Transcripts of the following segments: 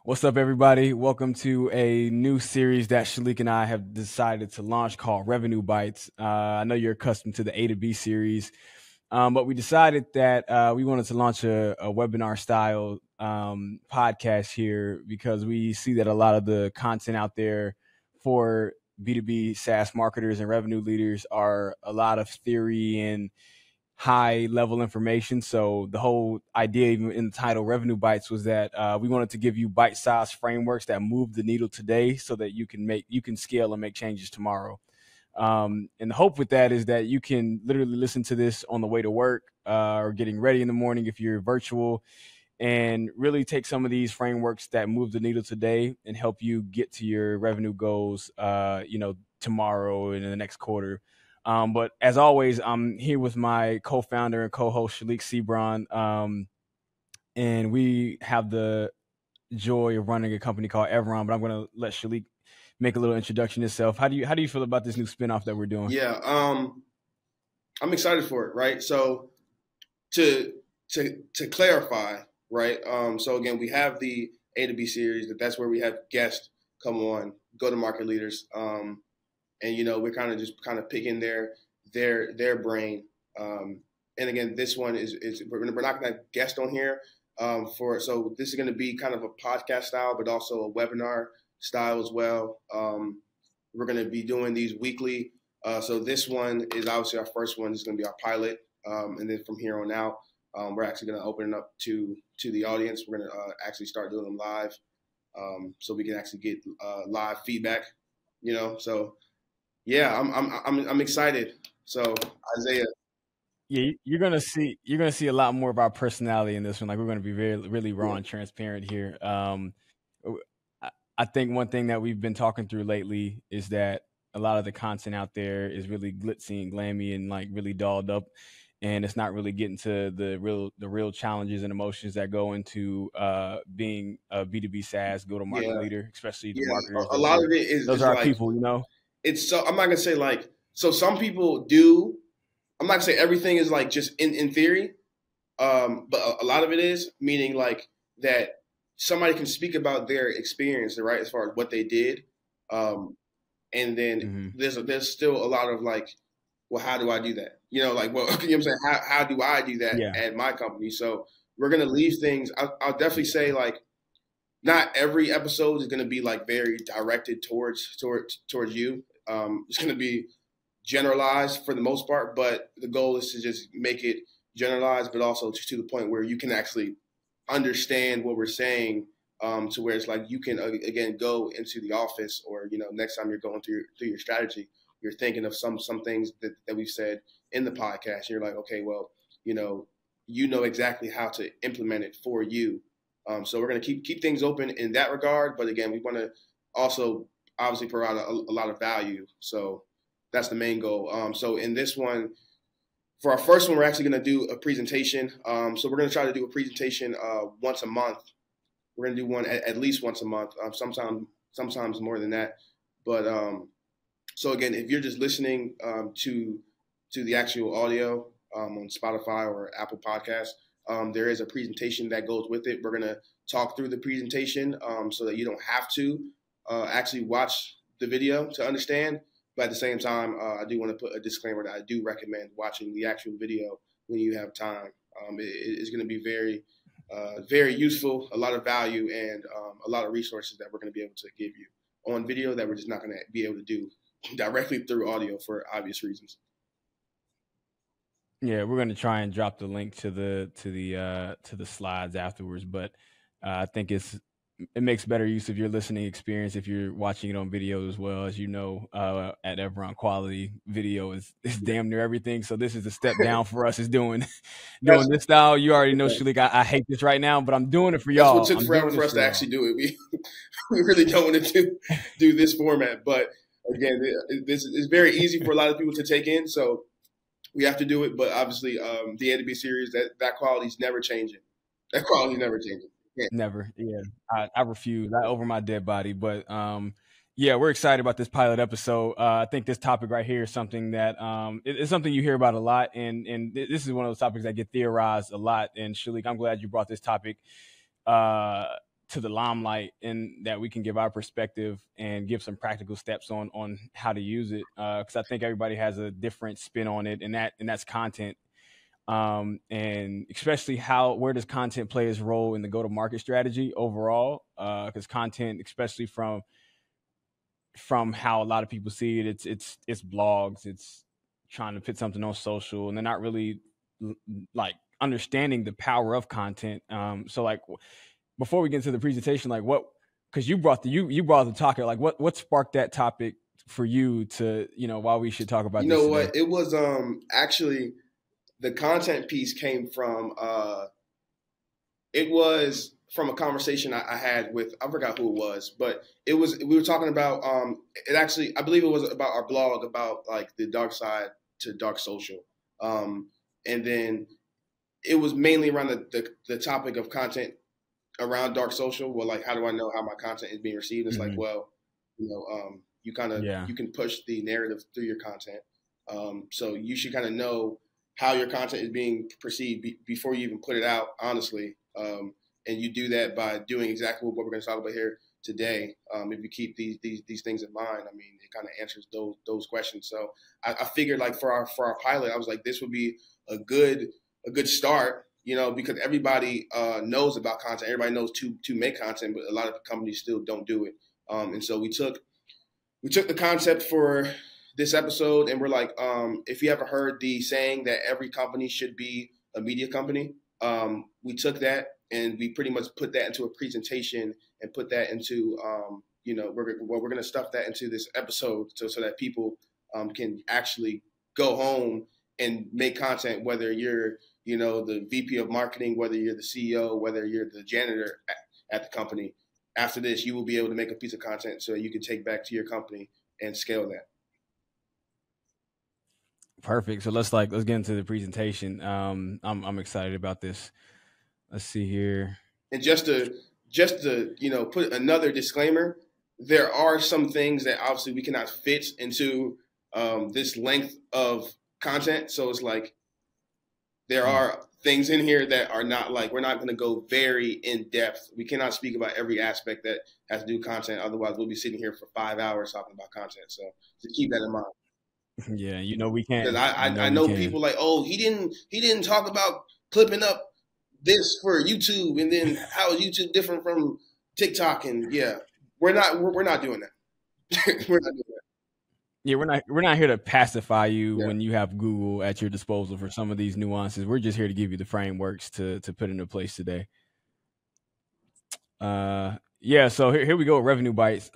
What's up, everybody? Welcome to a new series that Shalik and I have decided to launch called Revenue Bites. I know you're accustomed to the A to B series, but we decided that we wanted to launch a webinar style podcast here because we see that a lot of the content out there for B2B SaaS marketers and revenue leaders are a lot of theory and high level information. So the whole idea, even in the title Revenue Bites, was that we wanted to give you bite-sized frameworks that move the needle today so that you can scale and make changes tomorrow. And the hope with that is that you can literally listen to this on the way to work or getting ready in the morning if you're virtual, and really take some of these frameworks that move the needle today and help you get to your revenue goals, tomorrow and in the next quarter. But as always, I'm here with my co-founder and co-host Shalik Sebron, and we have the joy of running a company called Evron. But I'm going to let Shalik make a little introduction itself. How do you feel about this new spinoff that we're doing? Yeah, I'm excited for it. Right. So to clarify, right. So again, we have the A to B series. That's where we have guests come on, go to market leaders, and we're kind of picking their brain. And again, this one is we're not going to have guests on here so this is going to be kind of a podcast style, but also a webinar style as well. We're going to be doing these weekly. So this one is obviously our first one. This is going to be our pilot. And then from here on out, we're actually going to open it up to the audience. We're going to actually start doing them live, so we can actually get live feedback. So yeah, I'm excited. So Isaiah. Yeah, you're gonna see a lot more of our personality in this one. Like, we're gonna be really raw and transparent here. I think one thing that we've been talking through lately is that a lot of the content out there is really glitzy and glammy and like really dolled up, and it's not really getting to the real challenges and emotions that go into being a B2B SaaS go-to-market leader, especially the marketers. A lot of it is those are our like, people. It's so I'm not gonna say like so some people do. I'm not gonna say everything is like just in theory, but a lot of it is, meaning like that somebody can speak about their experience, right, as far as what they did, and then there's still a lot of like, well, how do I do that? Like, well, you know what I'm saying? How do I do that at my company? So we're gonna leave things. I'll definitely say like, not every episode is gonna be like very directed towards you. It's gonna be generalized for the most part, but the goal is to just make it generalized, but also to the point where you can actually understand what we're saying, to where it's like you can again go into the office, or next time you're going through your strategy, you're thinking of some things that we've said in the podcast. You're like, okay, well, you know exactly how to implement it for you. So we're going to keep things open in that regard, but again, we want to also obviously provide a lot of value. So that's the main goal. So in this one, for our first one, we're actually going to do a presentation. So we're going to try to do a presentation once a month. We're going to do one at least once a month, sometimes more than that. But so again, if you're just listening to the actual audio on Spotify or Apple Podcasts, there is a presentation that goes with it. We're going to talk through the presentation so that you don't have to actually watch the video to understand. But at the same time, I do want to put a disclaimer that I do recommend watching the actual video when you have time. It's going to be very useful, a lot of value, and a lot of resources that we're going to be able to give you on video that we're just not going to be able to do directly through audio for obvious reasons. Yeah, we're going to try and drop the link to the slides afterwards, but I think it makes better use of your listening experience if you're watching it on video as well. As you know, at Evron, quality video is damn near everything. So this is a step down for us. Is doing this style. You already know, Shalik, I hate this right now, but I'm doing it for y'all. That's what took forever for us to actually do it. We really don't want to do this format, but again, this is very easy for a lot of people to take in. So we have to do it. But obviously, the A to B series, that quality is never changing. That quality never changing. Yeah. Never. Yeah. I refuse. I over my dead body. But yeah, we're excited about this pilot episode. I think this topic right here is something that it's something you hear about a lot, and this is one of those topics that get theorized a lot. And Shalik, I'm glad you brought this topic to to the limelight, and that we can give our perspective and give some practical steps on how to use it. Because I think everybody has a different spin on it, and that's content. And especially where does content play its role in the go to market strategy overall? Because content, especially from how a lot of people see it, it's blogs, it's trying to put something on social, and they're not really like understanding the power of content. So like before we get into the presentation, like what, because you brought the topic, like what sparked that topic for you to, why we should talk about You this know today? what? It was actually the content piece came from it was from a conversation I had with, I forgot who it was, but we were talking about it actually, I believe it was about our blog about like the dark side to dark social. And then it was mainly around the topic of content around dark social. Well, like, how do I know how my content is being received? It's like, Hmm. well, Yeah. you can push the narrative through your content. So you should kind of know how your content is being perceived before you even put it out, honestly. And you do that by doing exactly what we're going to talk about here today. If you keep these things in mind, I mean, it kind of answers those questions. So I figured, like, for our pilot, I was like, this would be a good start, because everybody knows about content. Everybody knows to make content, but a lot of companies still don't do it. And so we took the concept for this episode, and we're like, if you ever heard the saying that every company should be a media company, we took that and we pretty much put that into a presentation and put that into, we're going to stuff that into this episode so that people can actually go home and make content, whether you're, the VP of marketing, whether you're the CEO, whether you're the janitor at the company. After this, you will be able to make a piece of content so you can take back to your company and scale that. Perfect. So let's get into the presentation. I'm excited about this. Let's see here. And just to put another disclaimer, there are some things that obviously we cannot fit into this length of content. So it's like there Mm. are things in here that are not, like, we're not going to go very in depth. We cannot speak about every aspect that has to do with content. Otherwise, we'll be sitting here for 5 hours talking about content. So just keep that in mind. Yeah, we Because can. I We know can. people like, oh, he didn't talk about clipping up this for YouTube, and then how is YouTube different from TikTok? And yeah, we're not doing that. We're not doing that. Yeah, we're not here to pacify you Yeah. when you have Google at your disposal for some of these nuances. We're just here to give you the frameworks to put into place today. Yeah, so here we go with revenue bites.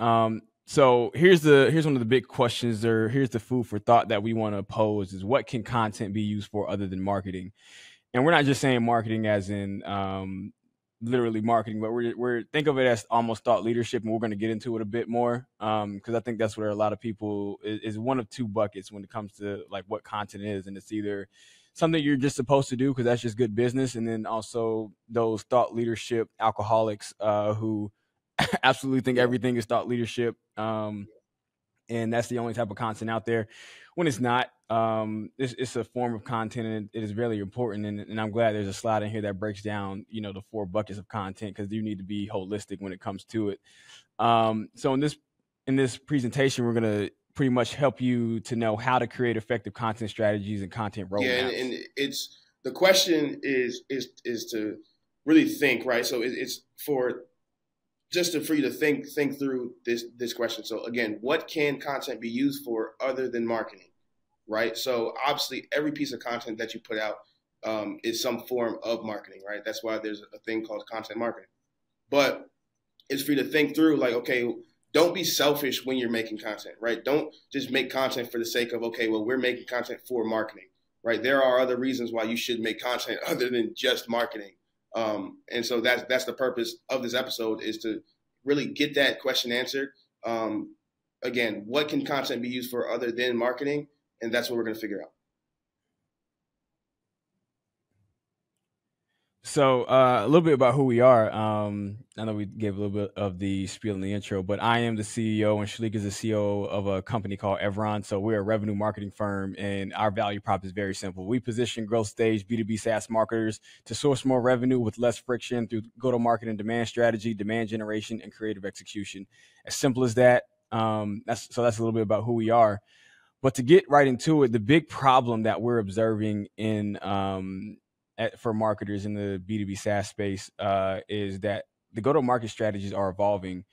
So here's one of the big questions, or here's the food for thought that we want to pose: is what can content be used for other than marketing? And we're not just saying marketing as in literally marketing, but we're think of it as almost thought leadership, and we're going to get into it a bit more because I think that's where a lot of people is one of two buckets when it comes to like what content is, and it's either something you're just supposed to do because that's just good business, and then also those thought leadership alcoholics who absolutely think Yeah. everything is thought leadership. And that's the only type of content out there when it's not. It's a form of content, and it is really important, and I'm glad there's a slide in here that breaks down the four buckets of content, because you need to be holistic when it comes to it. So in this presentation, we're going to pretty much help you to know how to create effective content strategies and content Yeah, roadmaps. and it's the question is to really think, right. So it's for for you to think through this question. So again, what can content be used for other than marketing? Right. So obviously, every piece of content that you put out is some form of marketing, right? That's why there's a thing called content marketing. But it's for you to think through, like, okay, don't be selfish when you're making content, right? Don't just make content for the sake of, okay, well, we're making content for marketing, right? There are other reasons why you should make content other than just marketing. And so that's the purpose of this episode, is to really get that question answered. Um, Again, what can content be used for other than marketing? And that's what we're going to figure out. So a little bit about who we are. I know we gave a little bit of the spiel in the intro, but I am the CEO and Shalik is the CEO of a company called Evron. So we're a revenue marketing firm, and our value prop is very simple. We position growth stage B2B SaaS marketers to source more revenue with less friction through go-to-market and demand strategy, demand generation, and creative execution. As simple as that. That's a little bit about who we are. But to get right into it, the big problem that we're observing for marketers in the B2B SaaS space is that the go-to-market strategies are evolving.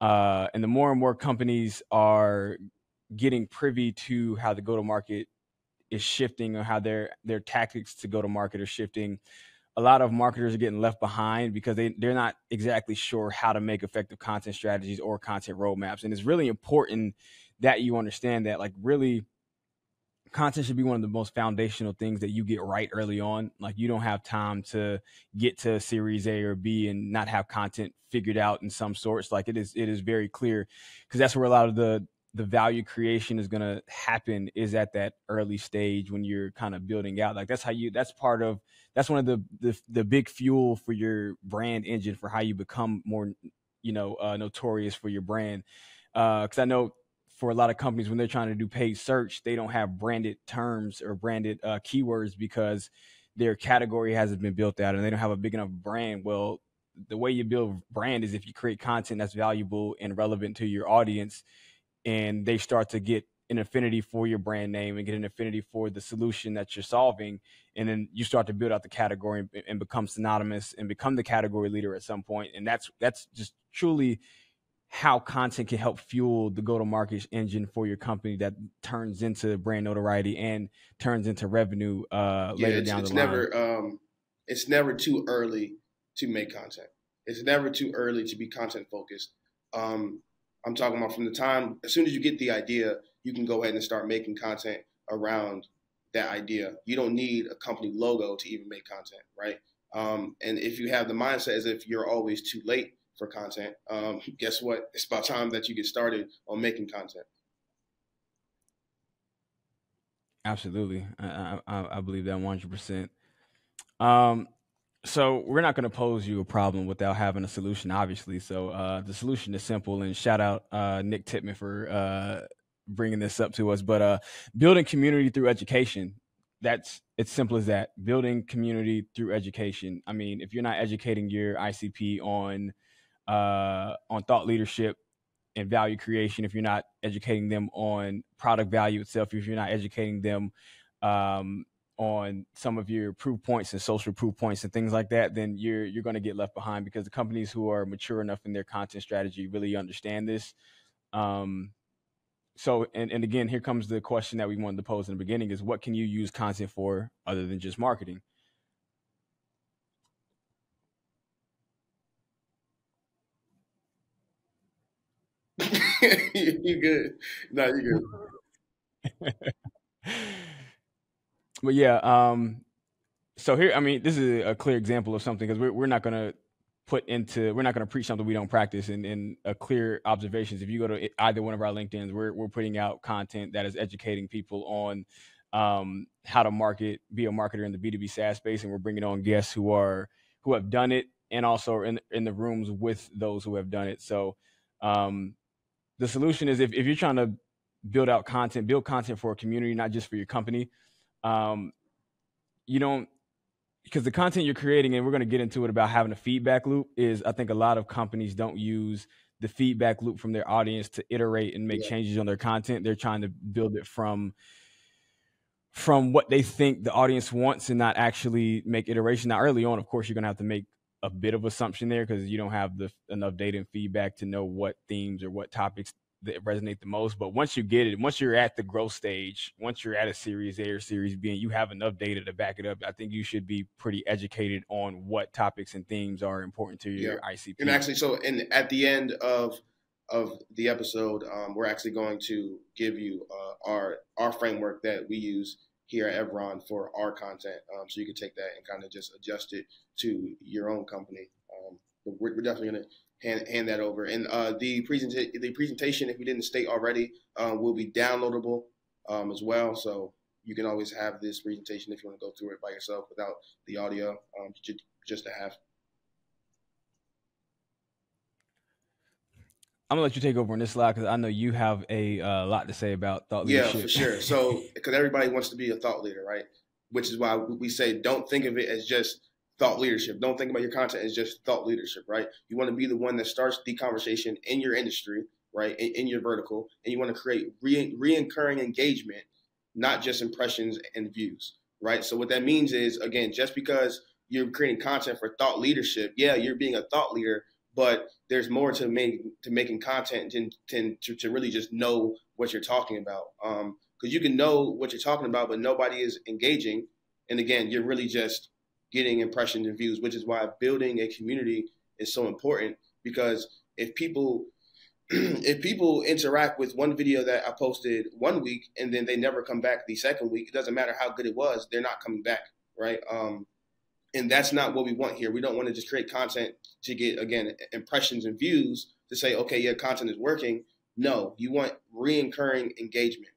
And the more and more companies are getting privy to how the go-to-market is shifting or how their tactics to go-to-market are shifting, a lot of marketers are getting left behind because they're not exactly sure how to make effective content strategies or content roadmaps. And it's really important that you understand that, like, really content should be one of the most foundational things that you get right early on. Like, you don't have time to get to series A or B and not have content figured out in some sorts. Like, it is very clear, because that's where a lot of the value creation is going to happen, is at that early stage when you're kind of building out. Like, that's one of the big fuel for your brand engine, for how you become more notorious for your brand. Because I know for a lot of companies, when they're trying to do paid search, they don't have branded terms or branded keywords because their category hasn't been built out and they don't have a big enough brand. Well, the way you build brand is if you create content that's valuable and relevant to your audience, and they start to get an affinity for your brand name and get an affinity for the solution that you're solving. And then you start to build out the category and become synonymous and become the category leader at some point. And that's just truly how content can help fuel the go-to-market engine for your company, that turns into brand notoriety and turns into revenue Yeah, later down the line. it's never too early to make content. It's never too early to be content focused. Um, I'm talking about from the time as soon as you get the idea, you can go ahead and start making content around that idea. You don't need a company logo to even make content, right? And if you have the mindset as if you're always too late for content, guess what? It's about time that you get started on making content. Absolutely, I believe that 100%. Um, so we're not going to pose you a problem without having a solution, obviously. So the solution is simple, and shout out Nick Titman for bringing this up to us. But building community through education. That's it's simple as that. Building community through education. I mean, if you're not educating your ICP on thought leadership and value creation, if you're not educating them on product value itself, if you're not educating them um, on some of your proof points and social proof points and things like that, then you're going to get left behind, because the companies who are mature enough in their content strategy really understand this. Um, and again, here comes the question that we wanted to pose in the beginning: is what can you use content for other than just marketing? You good? No, you good. But yeah, so here, I mean, this is a clear example of something, because we're not going to we're not going to preach something we don't practice. And a clear observations, if you go to either one of our LinkedIn's, we're putting out content that is educating people on how to be a marketer in the B2B SaaS space. And we're bringing on guests who have done it, and also are in the rooms with those who have done it. So um, the solution is, if you're trying to build content for a community, not just for your company. Um, you don't because the content you're creating, and we're going to get into it about having a feedback loop, is, I think, a lot of companies don't use the feedback loop from their audience to iterate and make Yeah. changes on their content. They're trying to build it from what they think the audience wants, and not actually make iteration. Now, early on, of course, you're going to have to make a bit of assumption there, because you don't have enough data and feedback to know what themes or what topics that resonate the most. But once you get it, once you're at the growth stage, once you're at a series A or series B, and you have enough data to back it up, I think you should be pretty educated on what topics and themes are important to Yeah, your and ICP. actually, so and at the end of the episode, we're actually going to give you our framework that we use here at Evron for our content, so you can take that and kind of just adjust it to your own company. But we're definitely going to hand that over, and the presentation, if we didn't state already, will be downloadable as well. So you can always have this presentation if you want to go through it by yourself without the audio. just to have. I'm gonna let you take over on this slide because I know you have a lot to say about thought Yeah, for leadership. sure. So, because everybody wants to be a thought leader, right? Which is why we say don't think of it as just thought leadership. Don't think about your content as just thought leadership, right? You want to be the one that starts the conversation in your industry, right? In your vertical, and you want to create reoccurring engagement, not just impressions and views, right? So what that means is, again, just because you're creating content for thought leadership, yeah, you're being a thought leader, but there's more to making content than to really just know what you're talking about. Because you can know what you're talking about, but nobody is engaging. And again, you're really just getting impressions and views, which is why building a community is so important. Because if people if people interact with one video that I posted one week and then they never come back the second week, it doesn't matter how good it was, they're not coming back, right? And that's not what we want here. We don't want to just create content to get, again, impressions and views to say, okay, yeah, content is working. No, you want reoccurring engagement.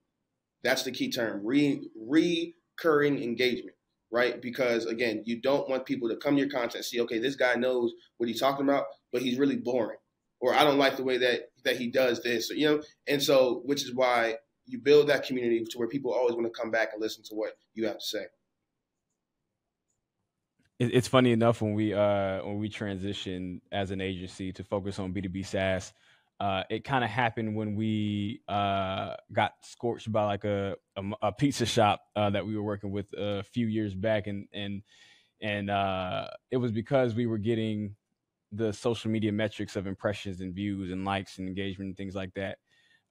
That's the key term, recurring engagement, right? Because again, you don't want people to come to your content and see, okay, this guy knows what he's talking about, but he's really boring, or I don't like the way that he does this, or, and so which is why you build that community to where people always want to come back and listen to what you have to say. It's funny enough when we transitioned as an agency to focus on B2B SaaS, it kind of happened when we got scorched by like a pizza shop that we were working with a few years back, and it was because we were getting the social media metrics of impressions and views and likes and engagement and things like that.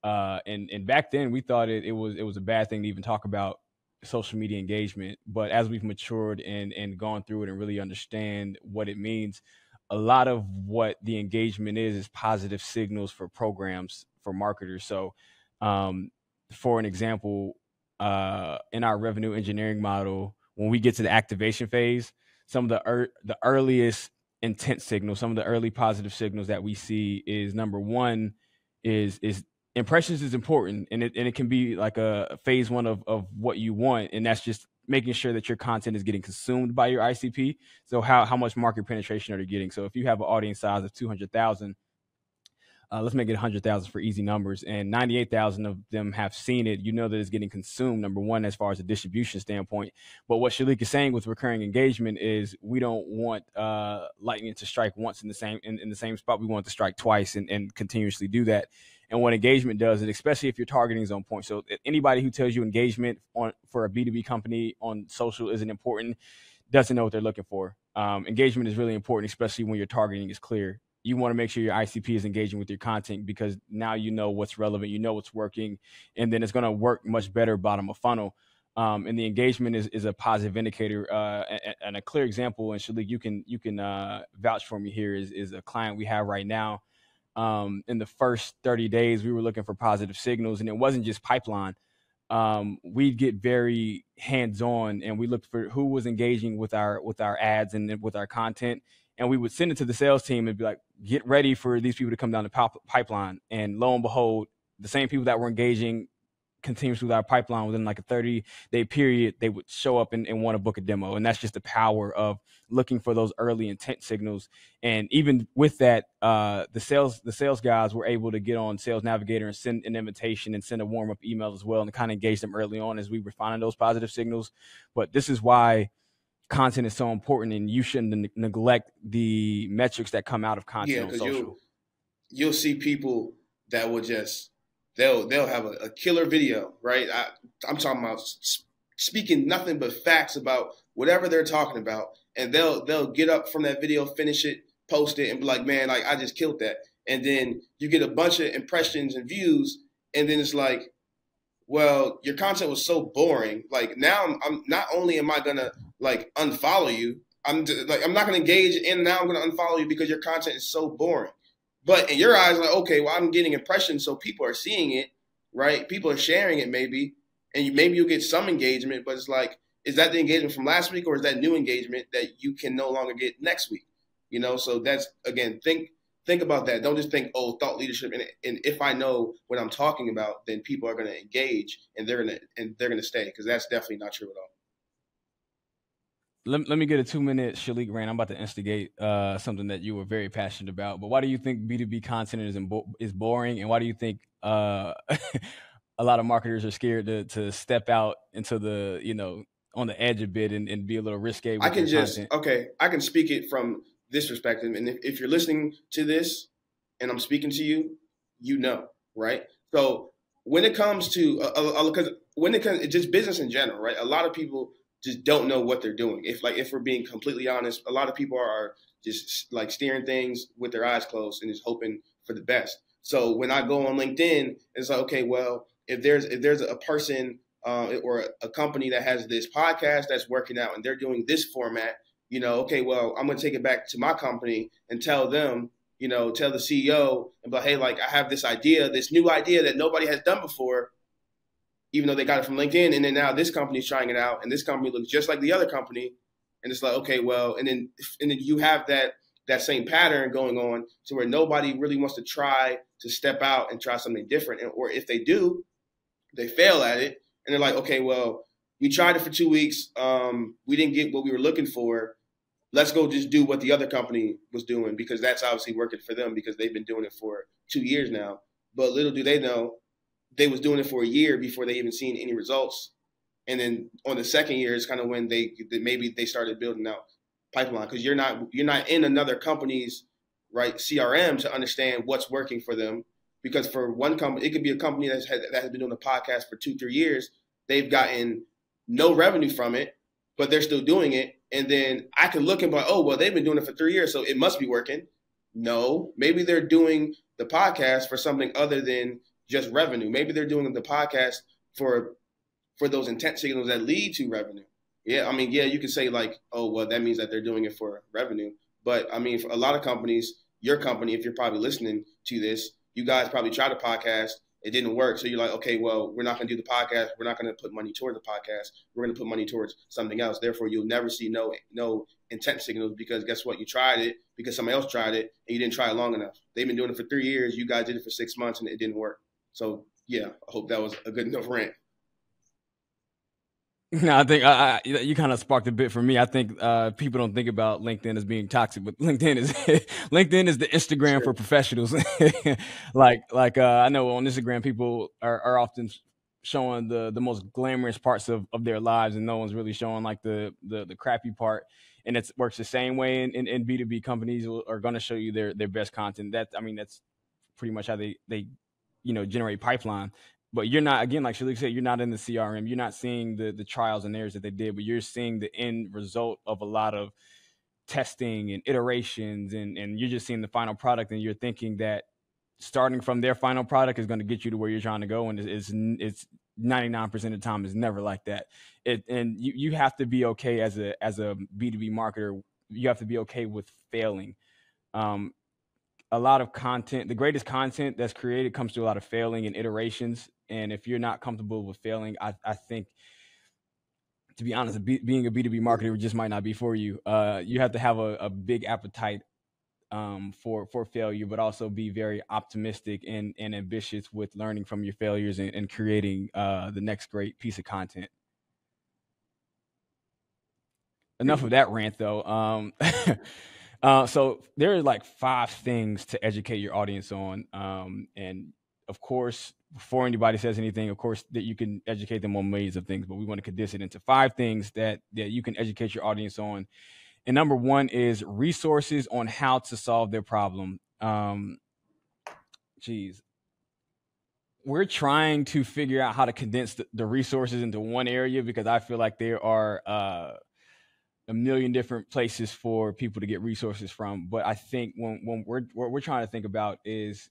And back then we thought it was a bad thing to even talk about social media engagement. But as we've matured and gone through it and really understand what it means, a lot of what the engagement is positive signals for programs for marketers. So, um, for an example, in our revenue engineering model, when we get to the activation phase, some of the earliest intent signals, some of the early positive signals that we see is number one is impressions is important, and it can be like a phase one of what you want, and that's just making sure that your content is getting consumed by your ICP. So how much market penetration are you getting? So if you have an audience size of 200,000, let's make it 100,000 for easy numbers, and 98,000 of them have seen it. You know that it's getting consumed, number one, as far as a distribution standpoint. But what Shalik is saying with recurring engagement is we don't want lightning to strike once in the same spot. We want it to strike twice and continuously do that. And what engagement does, and especially if your targeting is on point. So anybody who tells you engagement for a B2B company on social isn't important doesn't know what they're looking for. Engagement is really important, especially when your targeting is clear. You want to make sure your ICP is engaging with your content because now you know what's relevant, you know what's working, and then it's going to work much better bottom of funnel. And the engagement is a positive indicator. And a clear example, and Shalik, you can vouch for me here, is a client we have right now. In the first 30 days, we were looking for positive signals, and it wasn't just pipeline. We'd get very hands-on, and we looked for who was engaging with our ads and with our content, and we would send it to the sales team and be like, get ready for these people to come down the pipeline. And lo and behold, the same people that were engaging continuously with our pipeline within like a 30-day period, they would show up and want to book a demo. And that's just the power of looking for those early intent signals. And even with that, the sales guys were able to get on Sales Navigator and send an invitation and send a warm-up email as well, and kind of engage them early on as we were finding those positive signals. But this is why content is so important, and you shouldn't neglect the metrics that come out of content on social. You'll see people that will just they'll have a killer video, right? I'm talking about speaking nothing but facts about whatever they're talking about, and they'll get up from that video, finish it, post it, and be like, man, like I just killed that. And then you get a bunch of impressions and views, and then it's like, well, your content was so boring. Like now, I'm not only am I gonna like unfollow you, I'm not gonna engage, and now I'm gonna unfollow you because your content is so boring. But in your eyes, like, okay, well, I'm getting impressions, so people are seeing it, right? People are sharing it, maybe, and maybe you'll get some engagement. But it's like, is that the engagement from last week, or is that new engagement that you can no longer get next week? So that's again, think about that. Don't just think, oh, thought leadership. And if I know what I'm talking about, then people are going to engage and they're going to stay, because that's definitely not true at all. let me get a 2 minute Shalik rant. I'm about to instigate something that you were very passionate about. But why do you think B2B content is boring, and why do you think a lot of marketers are scared to step out into the on the edge a bit and be a little risque I with can their just content? okay. I can speak it from this perspective, and if you're listening to this, and I'm speaking to you, you know, right? So when it comes to because when it comes just business in general, right? A lot of people just don't know what they're doing. If we're being completely honest, a lot of people are just like steering things with their eyes closed and just hoping for the best. So when I go on LinkedIn, it's like, okay, well, if there's a person or a company that has this podcast that's working out and they're doing this format, okay, well, I'm going to take it back to my company and tell them, tell the CEO and be like, hey, like I have this idea, this new idea that nobody has done before, even though they got it from LinkedIn. And then now this company's trying it out and this company looks just like the other company. And it's like, okay, well, and then you have that same pattern going on to where nobody really wants to try to step out and try something different. Or if they do, they fail at it, and they're like, okay, well, we tried it for 2 weeks. We didn't get what we were looking for. Let's go just do what the other company was doing because that's obviously working for them because they've been doing it for 2 years now. But little do they know, they was doing it for a year before they even seen any results. And then on the second year is kind of when maybe they started building out pipeline because you're not in another company's right CRM to understand what's working for them. Because for one company, it could be a company that has been doing a podcast for 2-3 years. They've gotten no revenue from it, but they're still doing it. And then I can look and be like, oh, well, they've been doing it for 3 years, so it must be working. No, maybe they're doing the podcast for something other than just revenue. Maybe they're doing the podcast for those intent signals that lead to revenue. Yeah, I mean, yeah, you could say like, oh, well, that means that they're doing it for revenue. But I mean, for a lot of companies, your company, if you're probably listening to this, you guys probably tried a podcast. It didn't work. So you're like, okay, well, we're not going to do the podcast. We're not going to put money toward the podcast. We're going to put money towards something else. Therefore, you'll never see no intent signals because guess what? You tried it because somebody else tried it and you didn't try it long enough. They've been doing it for 3 years. You guys did it for 6 months and it didn't work. So yeah, I hope that was a good enough rant. No, I think you kind of sparked a bit for me. I think people don't think about LinkedIn as being toxic, but LinkedIn is LinkedIn is the Instagram for Sure. professionals. Like I know on Instagram people are often showing the most glamorous parts of their lives, and no one's really showing like the crappy part. And it works the same way in B2B companies are going to show you their best content. That I mean that's pretty much how they generate pipeline. But you're not, again, like Shalik said, you're not in the CRM. You're not seeing the trials and errors that they did, but you're seeing the end result of a lot of testing and iterations, and you're just seeing the final product, and you're thinking that starting from their final product is going to get you to where you're trying to go, and it's 99% of the time is never like that. And you have to be okay as a B2B marketer. You have to be okay with failing. Um, a lot of content, the greatest content that's created comes through a lot of failing and iterations. And if you're not comfortable with failing, I think, to be honest, being a B2B marketer just might not be for you. You have to have a big appetite for failure, but also be very optimistic and ambitious with learning from your failures and creating the next great piece of content. Enough of that rant, though. So there are like 5 things to educate your audience on, and of course, before anybody says anything, of course, that you can educate them on millions of things, but we want to condense it into 5 things that you can educate your audience on. And number one is resources on how to solve their problem. Geez, we're trying to figure out how to condense the resources into one area because I feel like there are a million different places for people to get resources from. But I think when what we're trying to think about is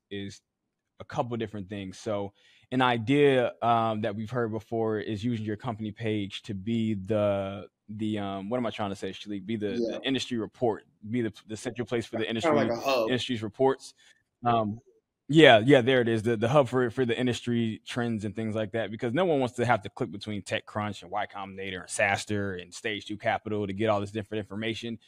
a couple of different things. So an idea that we've heard before is using your company page to be the what am I trying to say, Shalik? Be the Yeah, industry report, be the central place for the kind of like a hub. industry's reports. Um, yeah, there it is. The hub for the industry trends and things like that. Because no one wants to have to click between TechCrunch and Y Combinator and SaaStr and Stage Two Capital to get all this different information.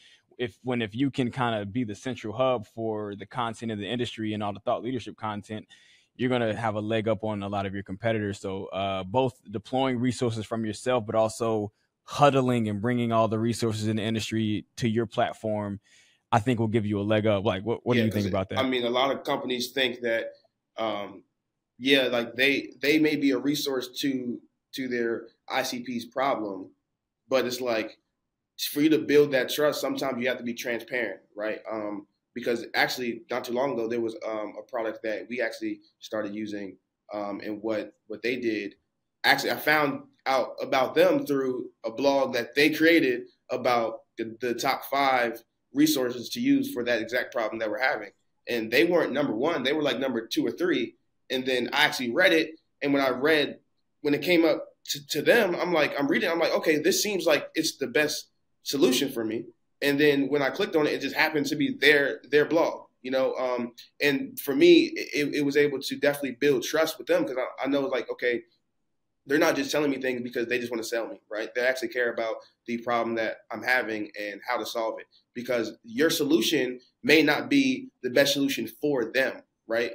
If you can kind of be the central hub for the content of the industry and all the thought leadership content, you're gonna have a leg up on a lot of your competitors. So both deploying resources from yourself, but also huddling and bringing all the resources in the industry to your platform, I think will give you a leg up. Like, what do Yeah, you think because about I that? mean, a lot of companies think that, yeah, like they may be a resource to their ICP's problem, but it's like for you to build that trust, sometimes you have to be transparent, right? Because actually, not too long ago, there was a product that we actually started using, and what they did. Actually, I found out about them through a blog that they created about the top 5 resources to use for that exact problem that we're having. And they weren't number one; they were like number 2 or 3. And then I actually read it, and when it came up to them, I'm reading, I'm like, okay, this seems like it's the best solution for me. And then when I clicked on it, it just happened to be their blog, and for me, it was able to definitely build trust with them because I know like, okay, they're not just telling me things because they just want to sell me, right? They actually care about the problem that I'm having and how to solve it. Because your solution may not be the best solution for them, right?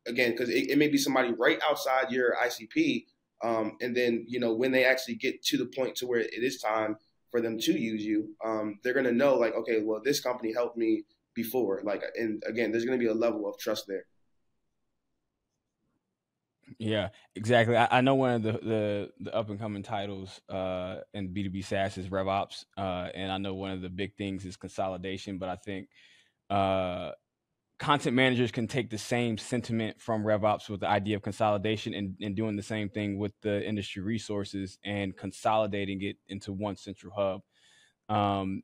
Again, because it may be somebody right outside your ICP, and then when they actually get to the point to where it is time for them to use you, they're gonna know like, okay, well, this company helped me before, like, and again, there's gonna be a level of trust there. Yeah, exactly. I know one of the up and coming titles in B2B SaaS is RevOps, and I know one of the big things is consolidation. But I think uh, content managers can take the same sentiment from RevOps with the idea of consolidation and doing the same thing with the industry resources and consolidating it into one central hub.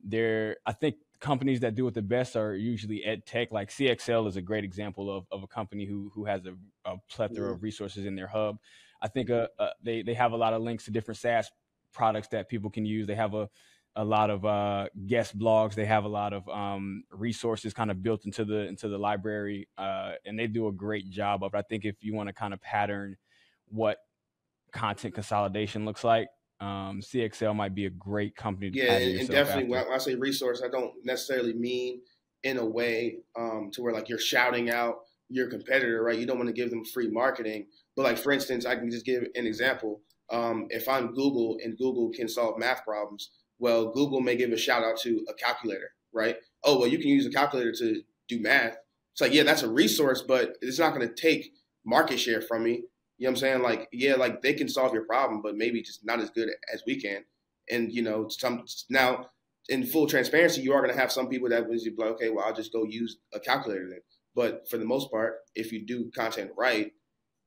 There, I think companies that do it the best are usually ed tech. Like CXL is a great example of a company who has a plethora Mm-hmm. of resources in their hub. I think they have a lot of links to different SaaS products that people can use. They have a lot of guest blogs. They have a lot of resources kind of built into the library, and they do a great job of it. I think if you want to kind of pattern what content consolidation looks like, CXL might be a great company to Yeah, pattern and yourself definitely when after. I say resource, I don't necessarily mean in a way to where like you're shouting out your competitor, right? You don't want to give them free marketing, but like for instance, I can just give an example. If I'm Google and Google can solve math problems, well, Google may give a shout out to a calculator, right? Oh, well, you can use a calculator to do math. It's like, yeah, that's a resource, but it's not going to take market share from me. You know what I'm saying? Like, yeah, like they can solve your problem, but maybe just not as good as we can. And some now in full transparency, you are going to have some people that will be like, okay, well, I'll just go use a calculator then. But for the most part, if you do content right,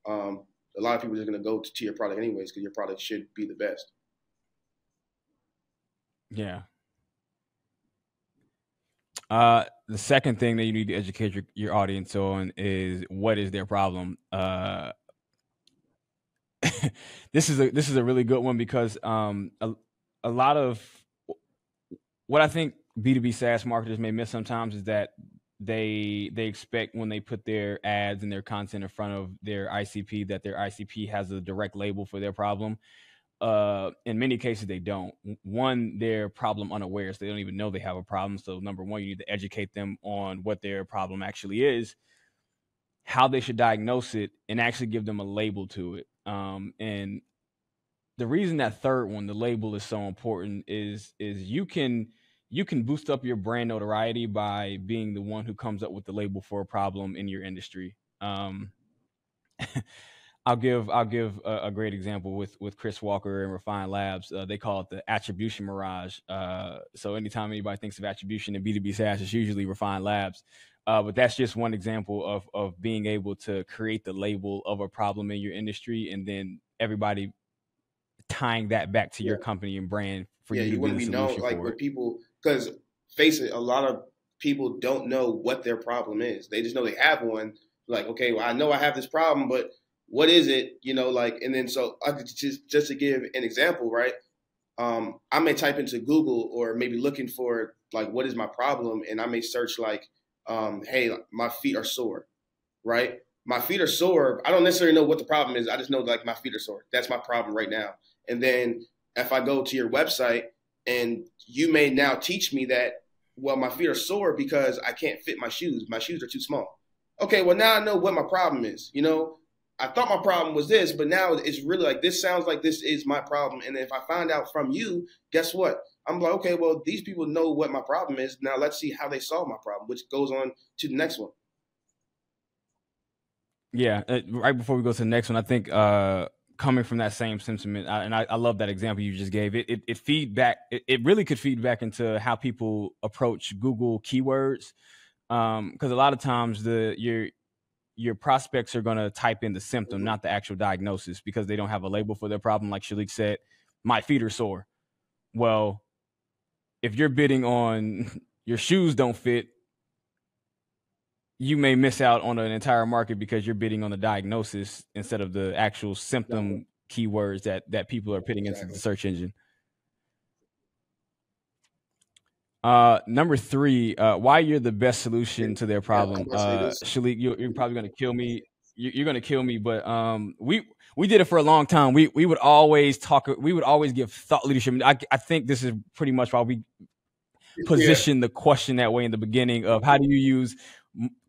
um, a lot of people are going to go to your product anyways because your product should be the best. Yeah. The second thing that you need to educate your audience on is what is their problem. This is a really good one because a lot of what I think B2B SaaS marketers may miss sometimes is that they expect when they put their ads and their content in front of their ICP that their ICP has a direct label for their problem. In many cases they don't. One, they're problem unaware, so they don't even know they have a problem. So number one, you need to educate them on what their problem actually is, how they should diagnose it, and actually give them a label to it. And the reason that third one, the label, is so important is you can boost up your brand notoriety by being the one who comes up with the label for a problem in your industry. I'll give a great example with Chris Walker and Refine Labs. They call it the attribution mirage. So anytime anybody thinks of attribution in B2B SaaS, it's usually Refine Labs. But that's just one example of being able to create the label of a problem in your industry, and then everybody tying that back to Yeah, your company and brand for yeah, you to you be want to the be known solution like for when it. people because face it, a lot of people don't know what their problem is. They just know they have one. Like, okay, well, I know I have this problem, but what is it? Like, and then so I could just to give an example, right? I may type into Google or maybe looking for like what is my problem, and I may search like, hey, my feet are sore, right? My feet are sore. I don't necessarily know what the problem is. I just know like my feet are sore. That's my problem right now. And then if I go to your website and you may now teach me that, well, my feet are sore because I can't fit my shoes. My shoes are too small. Okay, well now I know what my problem is. I thought my problem was this, but now it's really like this sounds like this is my problem. And if I find out from you, guess what? I'm like, okay, well, these people know what my problem is. Now let's see how they solve my problem, which goes on to the next one. Yeah, right before we go to the next one, I think coming from that same sentiment, I love that example you just gave. It feedback. It really could feed back into how people approach Google keywords, because a lot of times your prospects are going to type in the symptom, Mm-hmm. not the actual diagnosis, because they don't have a label for their problem. Like Shalik said, my feet are sore. Well, if you're bidding on your shoes don't fit, you may miss out on an entire market because you're bidding on the diagnosis instead of the actual Exactly. symptom keywords that people are putting into the Exactly. search engine. Number three, why you're the best solution to their Yeah, I'm problem. about to say this. Shalik, you're probably gonna kill me. You're gonna kill me, but we did it for a long time. We would always talk. We would always give thought leadership. I think this is pretty much why we Yeah. position the question that way in the beginning of how do you use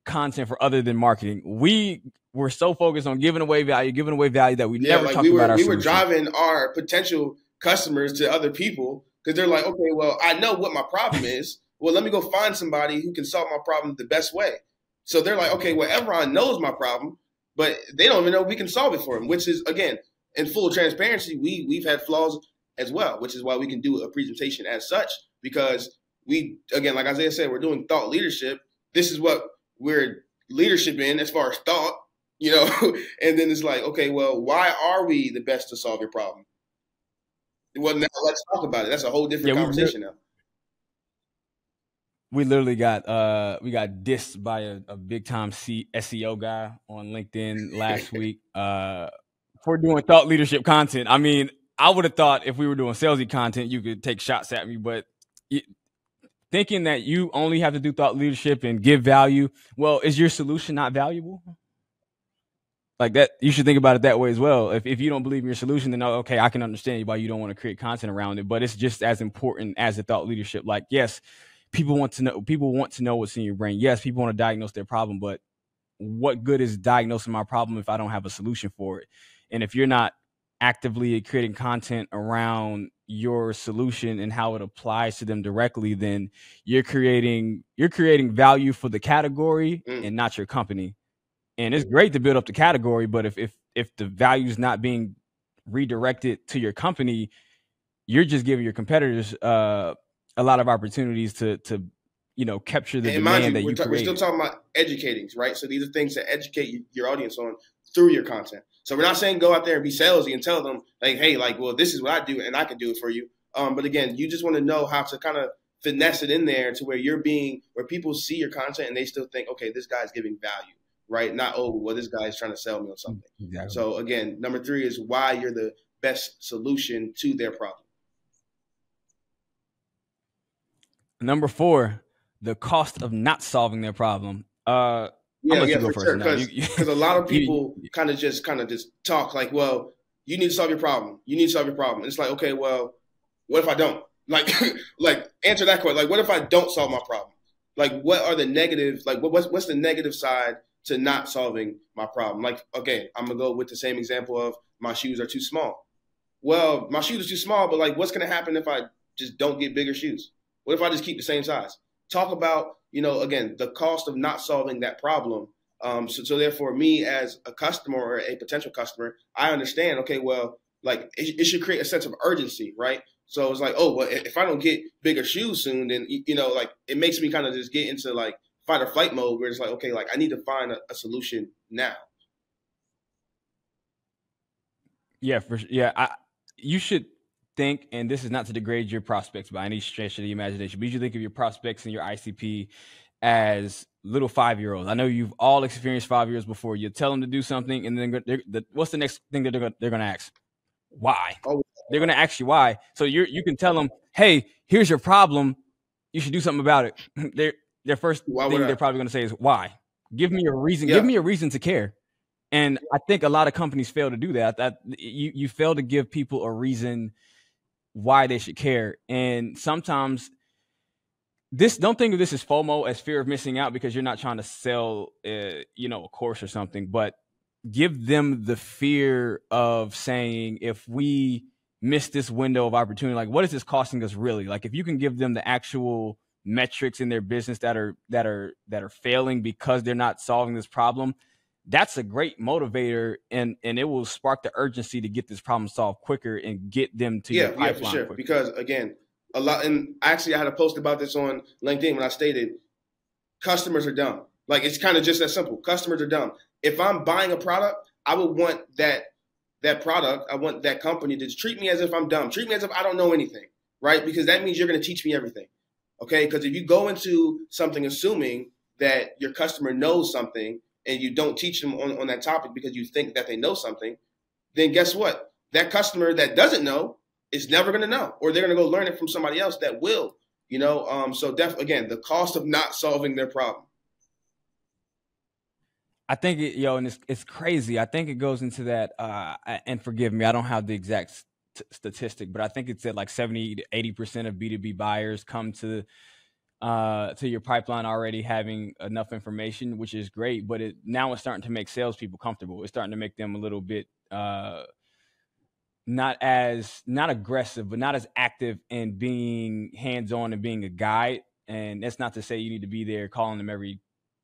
content for other than marketing. We were so focused on giving away value that we Yeah, never like talked about our we were solution. driving our potential customers to other people because they're like, okay, well, I know what my problem is. Well, let me go find somebody who can solve my problem the best way. So they're like, okay, well, everyone knows my problem, but they don't even know we can solve it for them. Which is again, in full transparency, we've had flaws as well, which is why we can do a presentation as such because we again, like Isaiah said, we're doing thought leadership. This is what we're leadership in as far as thought, you know. And then it's like, okay, well, why are we the best to solve your problem? Well, now let's talk about it. That's a whole Yeah, different conversation now. we literally got we got dissed by a big time SEO guy on LinkedIn last week for doing thought leadership content. I mean, I would have thought if we were doing salesy content, you could take shots at me, but it, thinking that you only have to do thought leadership and give value, well, is your solution not valuable? Like that, you should think about it that way as well. If you don't believe in your solution, then okay, I can understand why you don't want to create content around it. But it's just as important as the thought leadership. Like, yes, people want to know what's in your brain. Yes, people want to diagnose their problem, but what good is diagnosing my problem if I don't have a solution for it? And if you're not actively creating content around your solution and how it applies to them directly, then you're creating value for the category Mm. and not your company. And it's great to build up the category, but if the value is not being redirected to your company, you're just giving your competitors a lot of opportunities to capture the And mind demand you, that you we're still created. talking about educating, right? So these are things to educate your audience on through your content. So we're not saying go out there and be salesy and tell them like, hey, like, well, this is what I do and I can do it for you. But again, you just want to know how to kind of finesse it in there to where where people see your content and they still think, okay, this guy's giving value, right? Not, oh, well, this guy is trying to sell me on something. Exactly. So again, number three is why you're the best solution to their problem. Number four, the cost of not solving their problem. I'm Yeah, gonna let yeah, you go for first sure. on that one. Because a lot of You, people kind of just talk like, well, you need to solve your problem. You need to solve your problem. And it's like, okay, well, what if I don't? Like, like answer that question. Like, what if I don't solve my problem? Like, what are the negatives? Like, what's the negative side to not solving my problem? Like, okay, I'm gonna go with the same example of my shoes are too small. Well, my shoes are too small, but like, what's gonna happen if I just don't get bigger shoes? What if I just keep the same size? Talk about, again, the cost of not solving that problem. So therefore, me as a customer or a potential customer, I understand. Okay, well, like it should create a sense of urgency, right? So it's like, oh, well, if I don't get bigger shoes soon, then like it makes me kind of just get into like fight or flight mode, where it's like, okay, like I need to find a solution now. yeah, you should think, and this is not to degrade your prospects by any stretch of the imagination, but you should think of your prospects and your ICP as little 5-year-olds. I know you've all experienced 5 years before. You tell them to do something, and then what's the next thing that they're going to ask? Why? Oh, They're going to ask you why. So you can tell them, hey, here's your problem. You should do something about it. Their first why would thing I? they're probably going to say is why. Give me a reason. Give Yeah, me a reason to care. And I think a lot of companies fail to do that. That you fail to give people a reason why they should care. And sometimes this, don't think of this as FOMO, as fear of missing out, because you're not trying to sell a course or something. But give them the fear of saying, if we miss this window of opportunity, like what is this costing us really? Like if you can give them the actual metrics in their business that are failing because they're not solving this problem, that's a great motivator, and it will spark the urgency to get this problem solved quicker and get them to your Yeah, for pipeline sure. quicker. Because again, a lot, and actually, I had a post about this on LinkedIn when I stated customers are dumb. Like it's kind of just that simple. Customers are dumb. If I'm buying a product, I would want that product. I want that company to treat me as if I'm dumb. Treat me as if I don't know anything, right? Because that means you're going to teach me everything. Okay? Because if you go into something assuming that your customer knows something and you don't teach them on that topic because you think that they know something, then guess what? That customer that doesn't know is never going to know, or they're going to go learn it from somebody else that will. So again, the cost of not solving their problem. I think and it's crazy. I think it goes into that. And forgive me, I don't have the exact statistic, but I think it's at like 70 to 80% of B2B buyers come to your pipeline already having enough information, which is great. But now it's starting to make salespeople comfortable. It's starting to make them a little bit not aggressive, but not as active in being hands on and being a guide. And that's not to say you need to be there calling them every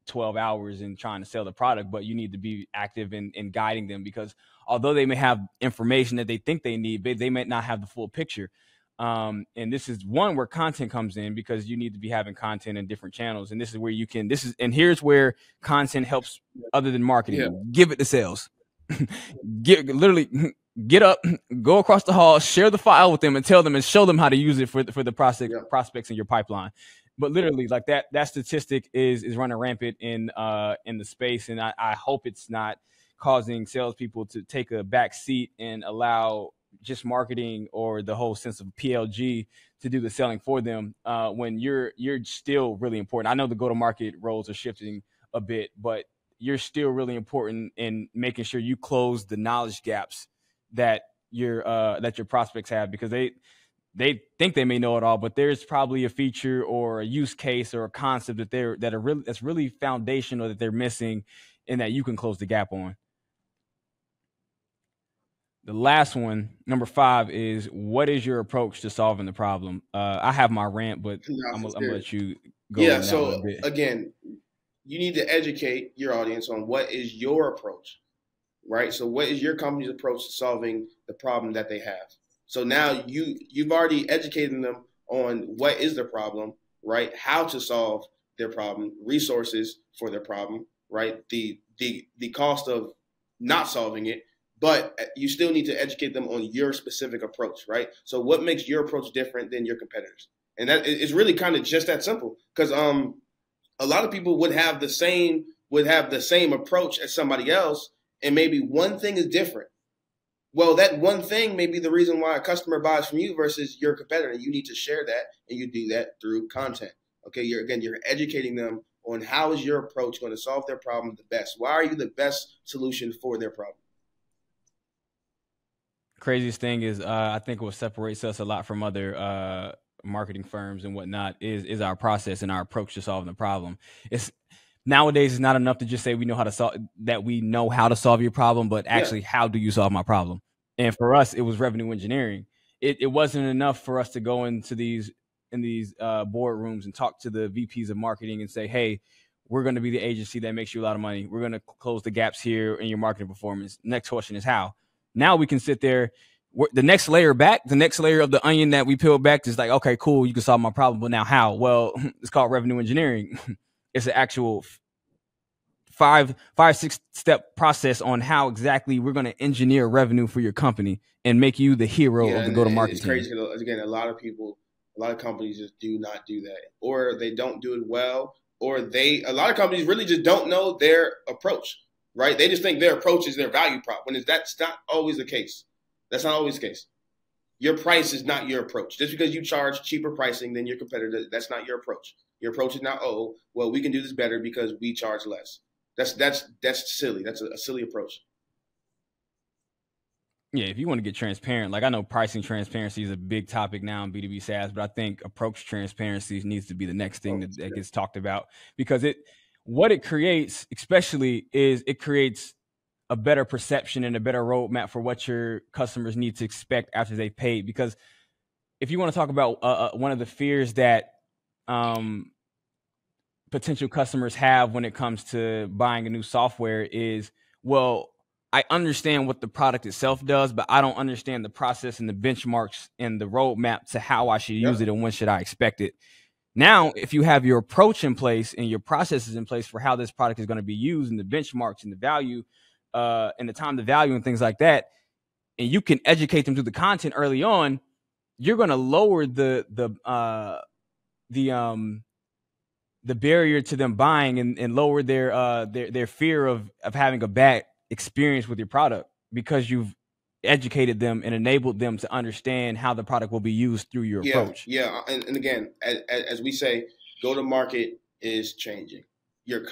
12 hours and trying to sell the product, but you need to be active in guiding them, because although they may have information that they think they need, they may not have the full picture. And this is one where content comes in, because you need to be having content in different channels. And this is where here's where content helps other than marketing. Yeah. Give it to sales. Literally get up, go across the hall, share the file with them, and tell them and show them how to use it for the prospects in your pipeline. But literally, like that statistic is running rampant in the space, and I hope it's not causing salespeople to take a back seat and allow just marketing or the whole sense of PLG to do the selling for them, when you're still really important. I know the go-to-market roles are shifting a bit, but you're still really important in making sure you close the knowledge gaps that your prospects have, because they think they may know it all, but there's probably a feature or a use case or a concept that's really foundational that they're missing, and that you can close the gap on. The last one, number 5, is what is your approach to solving the problem? I have my rant, but I'm gonna let you go. Yeah. So again, you need to educate your audience on what is your approach, right? So what is your company's approach to solving the problem that they have? So now you've already educated them on what is their problem, right? How to solve their problem, resources for their problem, right? The cost of not solving it, but you still need to educate them on your specific approach, right? So what makes your approach different than your competitors? And that is really kind of just that simple, because a lot of people would have the same approach as somebody else, and maybe one thing is different. Well, that one thing may be the reason why a customer buys from you versus your competitor. You need to share that, and you do that through content. Okay, you're educating them on how is your approach going to solve their problem the best. Why are you the best solution for their problem? Craziest thing is, I think what separates us a lot from other marketing firms and whatnot is our process and our approach to solving the problem. It's Nowadays, it's not enough to just say we know how to solve your problem, but actually, how do you solve my problem? And for us, it was revenue engineering. It wasn't enough for us to go into these boardrooms and talk to the VPs of marketing and say, hey, we're going to be the agency that makes you a lot of money. We're going to close the gaps here in your marketing performance. Next question is how. Now we can sit there. The next layer of the onion that we peel back is like, okay, cool, you can solve my problem, but now how? Well, it's called revenue engineering. It's an actual 6 step process on how exactly we're going to engineer revenue for your company and make you the hero of the go-to-market team. It's crazy because, again, a lot of companies just do not do that, or they don't do it well, or a lot of companies really just don't know their approach, right? They just think their approach is their value prop, when that's not always the case. That's not always the case. Your price is not your approach. Just because you charge cheaper pricing than your competitor, that's not your approach. Your approach is not, oh, well, we can do this better because we charge less. That's silly. That's a silly approach. Yeah, if you want to get transparent, like I know pricing transparency is a big topic now in B2B SaaS, but I think approach transparency needs to be the next thing that gets talked about, because what it creates, especially, is it creates a better perception and a better roadmap for what your customers need to expect after they paid. Because if you want to talk about one of the fears that um, potential customers have when it comes to buying a new software is, well, I understand what the product itself does, but I don't understand the process and the benchmarks and the roadmap to how I should use Yep. it and when should I expect it. Now, if you have your approach in place and your processes in place for how this product is going to be used and the benchmarks and the value and the time to value and things like that, and you can educate them through the content early on, you're going to lower the the barrier to them buying and lower their fear of having a bad experience with your product because you've educated them and enabled them to understand how the product will be used through your Yeah, approach. yeah, and again, as we say, go to market is changing. Your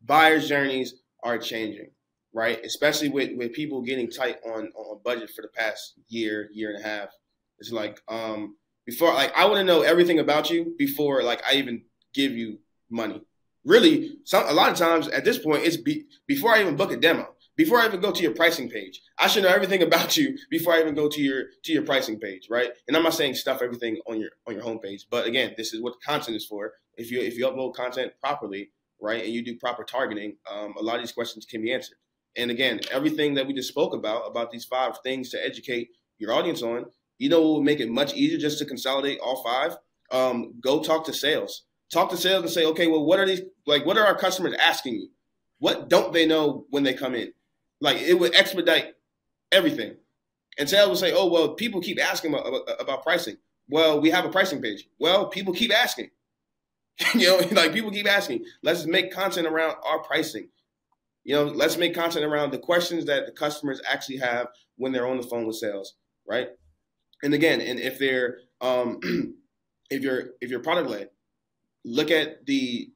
buyers' journeys are changing, right? Especially with people getting tight on budget for the past year and a half. It's like before, like I want to know everything about you before like I even give you money. Really, a lot of times at this point, it's before I even book a demo. Before I even go to your pricing page, I should know everything about you before I even go to your pricing page, right? And I'm not saying stuff everything on your homepage, but again, this is what the content is for. If you upload content properly, right, and you do proper targeting, a lot of these questions can be answered. And again, everything that we just spoke about these 5 things to educate your audience on, you know, what would make it much easier just to consolidate all 5. Go talk to sales. Talk to sales and say, okay, well, what are these like? What are our customers asking you? What don't they know when they come in? Like it would expedite everything. And sales will say, oh, well, people keep asking about pricing. Well, we have a pricing page. Well, people keep asking. You know, like people keep asking. Let's make content around our pricing. You know, let's make content around the questions that the customers actually have when they're on the phone with sales, right? And again, and if they're if you're product led, look at the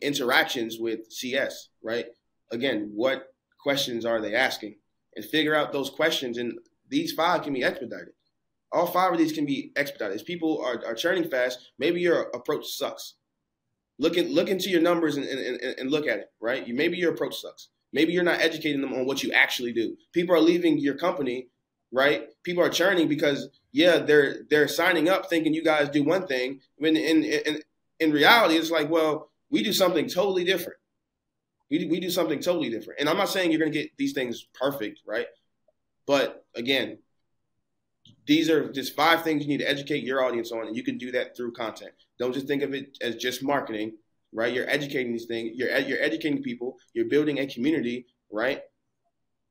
interactions with CS, right? Again, what questions are they asking? And figure out those questions. And these 5 can be expedited. All 5 of these can be expedited. If people are churning fast, maybe your approach sucks. Look into your numbers and look at it, right? Maybe your approach sucks. Maybe you're not educating them on what you actually do. People are leaving your company, right? People are churning because yeah, they're signing up thinking you guys do one thing. When in reality, it's like, well, we do something totally different. We do something totally different. And I'm not saying you're going to get these things perfect, right? But again, these are just 5 things you need to educate your audience on, and you can do that through content. Don't just think of it as just marketing, right? You're educating these things. You're educating people. You're building a community, right?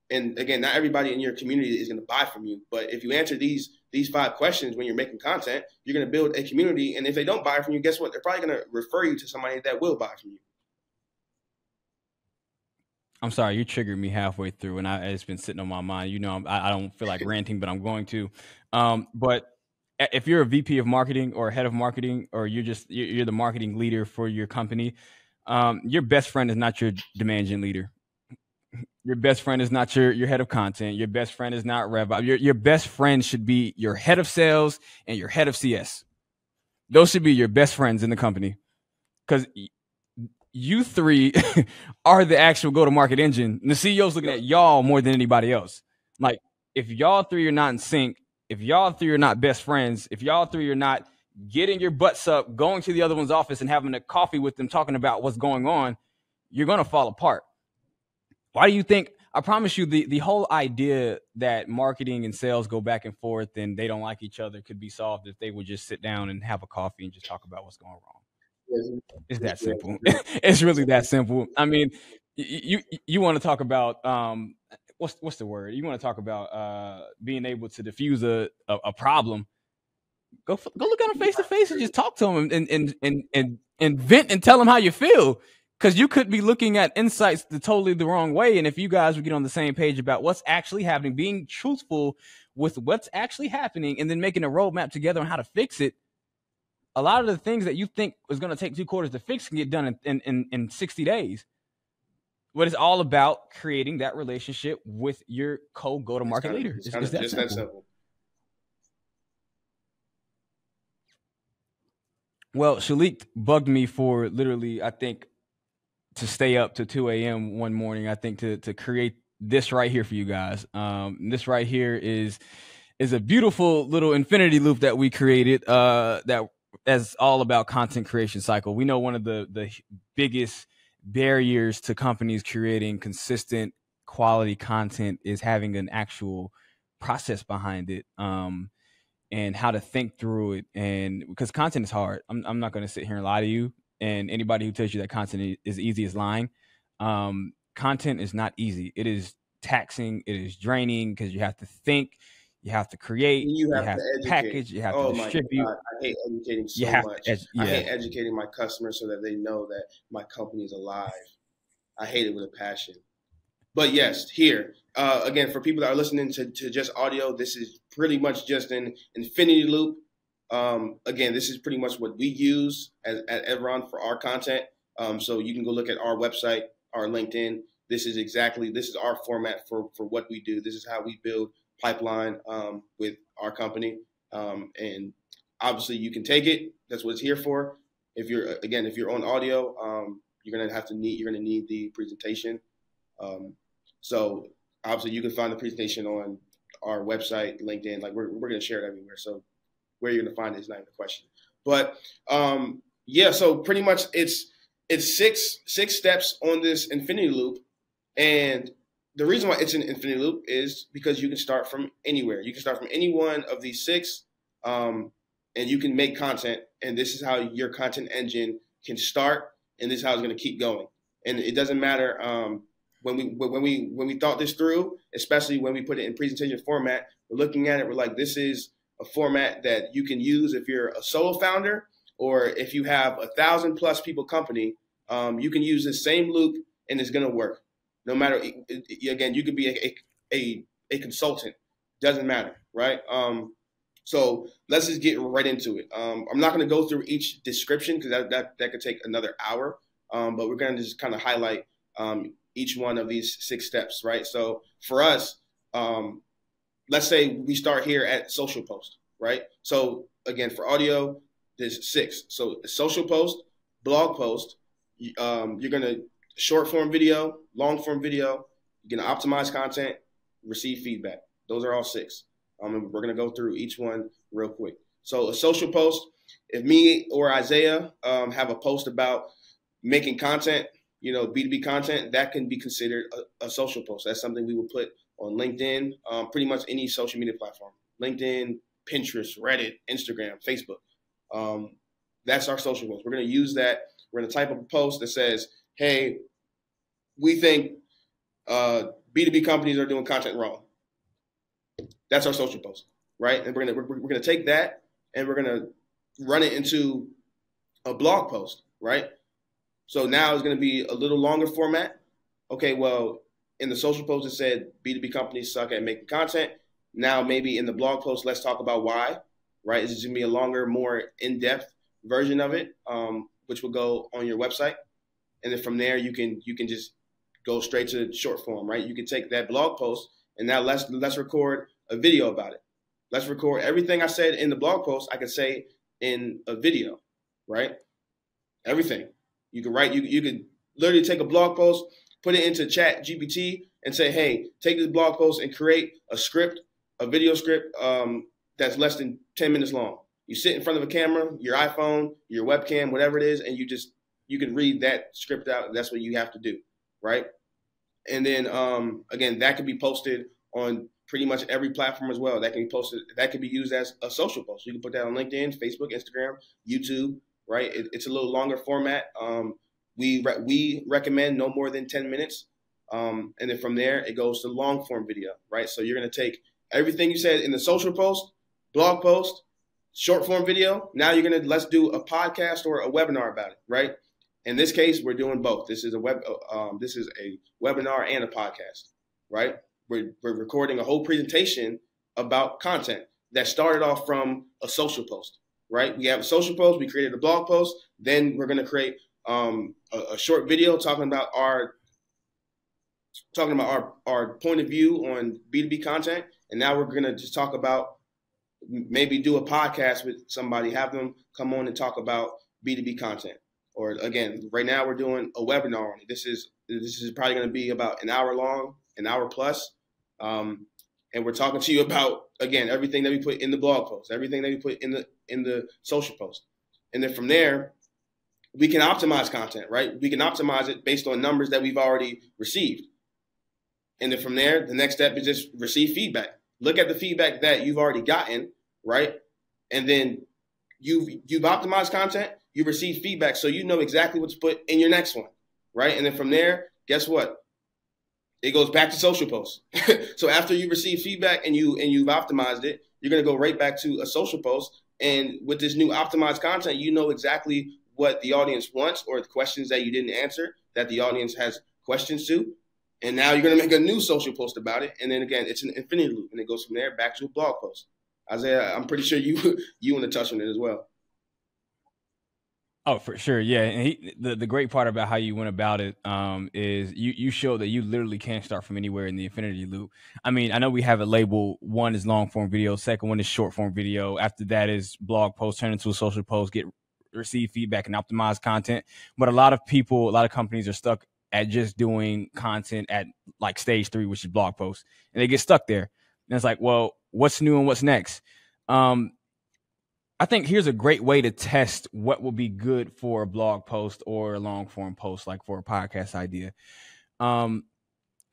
And again, not everybody in your community is going to buy from you, but if you answer these 5 questions when you're making content, you're going to build a community. And if they don't buy from you, guess what? They're probably going to refer you to somebody that will buy from you. I'm sorry, you triggered me halfway through, and it's been sitting on my mind. You know, I don't feel like ranting, but I'm going to. But if you're a VP of marketing or a head of marketing, or you're the marketing leader for your company, your best friend is not your demand gen leader. Your best friend is not your head of content. Your best friend is not Rev. Your best friend should be your head of sales and your head of CS. Those should be your best friends in the company because you 3 are the actual go-to-market engine. And the CEO's looking at y'all more than anybody else. Like, if y'all 3 are not in sync, if y'all 3 are not best friends, if y'all 3 are not getting your butts up, going to the other one's office and having a coffee with them, talking about what's going on, you're going to fall apart. Why do you think? I promise you, the whole idea that marketing and sales go back and forth and they don't like each other could be solved if they would just sit down and have a coffee and just talk about what's going wrong. It's that simple. It's really that simple. I mean, you want to talk about what's the word? You want to talk about being able to diffuse a problem. Go look at them face to face and just talk to them and vent and tell them how you feel. Because you could be looking at insights totally the wrong way. And if you guys would get on the same page about what's actually happening, being truthful with what's actually happening, and then making a roadmap together on how to fix it, a lot of the things that you think is going to take 2 quarters to fix can get done in 60 days. But it's all about creating that relationship with your go-to-market leader. It's kind of just that simple. Well, Shalik bugged me for literally, I think, to stay up to 2 a.m. one morning, I think, to create this right here for you guys. This right here is a beautiful little infinity loop that we created. That is all about content creation cycle. We know one of the biggest barriers to companies creating consistent quality content is having an actual process behind it. And how to think through it. And because content is hard, I'm not going to sit here and lie to you. And anybody who tells you that content is easy is lying. Content is not easy. It is taxing. It is draining because you have to think, you have to create, You you have have to to educate. package, you have to Oh my distribute. God, I hate educating You so have much. to, I yeah. hate educating my customers so that they know that my company is alive. I hate it with a passion. But yes, here again for people that are listening to just audio, this is pretty much just an infinity loop. Again, this is pretty much what we use at Evron for our content. So you can go look at our website, our LinkedIn. This is our format for what we do. This is how we build pipeline with our company. And obviously, you can take it. That's what it's here for. If you're on audio, you're gonna need the presentation. So obviously, you can find the presentation on our website, LinkedIn. Like we're gonna share it everywhere. So where you're gonna find it is not even a question. But yeah, so pretty much it's six steps on this infinity loop, and the reason why it's an infinity loop is because you can start from anywhere. You can start from any one of these six, and you can make content. And this is how your content engine can start, and this is how it's going to keep going. And it doesn't matter when we thought this through, especially when we put it in presentation format. We're looking at it. We're like, this is a format that you can use if you're a solo founder or if you have 1,000+ people company. You can use the same loop, and it's going to work. No matter, again, you could be a consultant. Doesn't matter, right? So let's just get right into it. I'm not going to go through each description because that could take another hour. But we're going to just kind of highlight each one of these six steps, right? So for us, let's say we start here at social post, right? So again, for audio, there's six. So social post, blog post, you're going to short form video, long form video, you're going to optimize content, receive feedback. Those are all six. And we're going to go through each one real quick. So a social post, if me or Isaiah have a post about making content, B2B content, that can be considered a social post. That's something we would put on LinkedIn, pretty much any social media platform, LinkedIn, Pinterest, Reddit, Instagram, Facebook. That's our social post. We're going to use that. We're going to type up a post that says, hey, we think B2B companies are doing content wrong. That's our social post, right? And we're gonna take that and we're gonna run it into a blog post, right? So now it's gonna be a little longer format. Okay, well, in the social post it said B2B companies suck at making content. Now maybe in the blog post, let's talk about why, right? It's gonna be a longer, more in-depth version of it, which will go on your website. And then from there you can just go straight to short form, right? You can take that blog post and now let's record a video about it. Let's record everything I said in the blog post. I could say in a video, right? Everything you can write. You could literally take a blog post, put it into Chat GPT, and say, "Hey, take this blog post and create a script, a video script that's less than 10 minutes long." You sit in front of a camera, your iPhone, your webcam, whatever it is, and you can read that script out. That's what you have to do, right? And then again, that can be posted on pretty much every platform as well. That can be posted. That can be used as a social post. You can put that on LinkedIn, Facebook, Instagram, YouTube. Right? It's a little longer format. We recommend no more than 10 minutes, and then from there it goes to long form video. Right? So you're going to take everything you said in the social post, blog post, short form video. Now you're going to let's do a podcast or a webinar about it. Right? In this case, we're doing both. This is a webinar and a podcast. Right? We're recording a whole presentation about content that started off from a social post, right? We have a social post, we created a blog post, then we're going to create a short video talking about our point of view on B2B content, and now we're going to just talk about maybe do a podcast with somebody, have them come on and talk about B2B content or again, right now we're doing a webinar on it. This is probably going to be about an hour long, an hour plus. And we're talking to you about, again, everything that we put in the blog post, everything that we put in the social post. And then from there, we can optimize content, right? We can optimize it based on numbers that we've already received. And then from there, the next step is just receive feedback. Look at the feedback that you've already gotten, right? And then you've optimized content, you receive feedback, so you know exactly what to put in your next one, right? And then from there, guess what? It goes back to social posts. So after you receive feedback and you've optimized it, you're going to go right back to a social post. And with this new optimized content, you know exactly what the audience wants, or the questions that you didn't answer that the audience has questions to. And now you're going to make a new social post about it. And then again, it's an infinity loop, and it goes from there back to a blog post. Isaiah, I'm pretty sure you want to touch on it as well. Oh, for sure. Yeah. And the great part about how you went about it is you show that you literally can start from anywhere in the infinity loop. I mean, I know we have it labeled, one is long form video, second one is short form video. After that is blog post, turn into a social post, receive feedback and optimize content. But a lot of companies are stuck at just doing content at like stage 3, which is blog posts. And they get stuck there. And it's like, well, what's new and what's next? I think here's a great way to test what will be good for a blog post or a long form post, like for a podcast idea.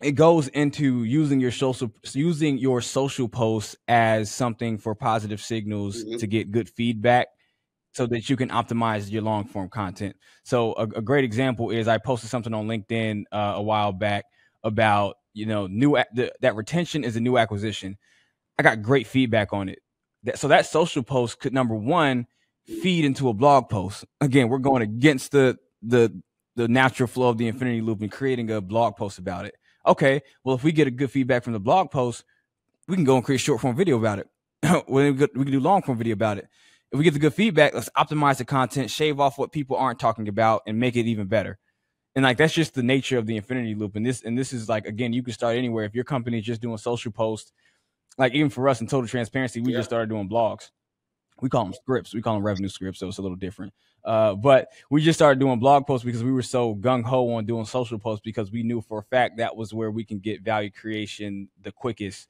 It goes into using your social posts as something for positive signals to get good feedback, so that you can optimize your long form content. So a great example is I posted something on LinkedIn a while back about, that retention is a new acquisition. I got great feedback on it. So that social post could, number one, feed into a blog post. Again, we're going against the natural flow of the infinity loop and creating a blog post about it. Okay, well, if we get a good feedback from the blog post, we can go and create a short form video about it. We can do long form video about it. If we get the good feedback, let's optimize the content, shave off what people aren't talking about, and make it even better. And like, that's just the nature of the infinity loop. And this is like, again, you can start anywhere. If your company is just doing social posts, like even for us in total transparency, we just started doing blogs. We call them scripts. We call them revenue scripts, so it's a little different. But we just started doing blog posts because we were so gung-ho on doing social posts, because we knew for a fact that was where we can get value creation the quickest.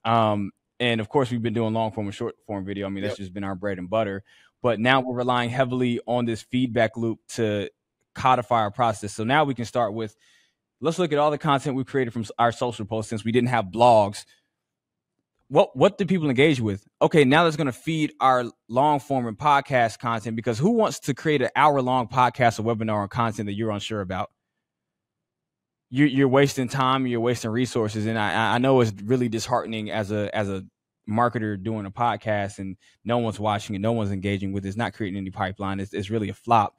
And of course, we've been doing long form and short form video. I mean, that's just been our bread and butter. But now we're relying heavily on this feedback loop to codify our process. So now we can start with, let's look at all the content we created from our social posts since we didn't have blogs. What do people engage with? Okay, now that's going to feed our long form and podcast content, because who wants to create an hour-long podcast or webinar on content that you're unsure about? You're wasting time, you're wasting resources. And I know it's really disheartening as a marketer doing a podcast and no one's watching it, no one's engaging with it, it's not creating any pipeline. It's really a flop.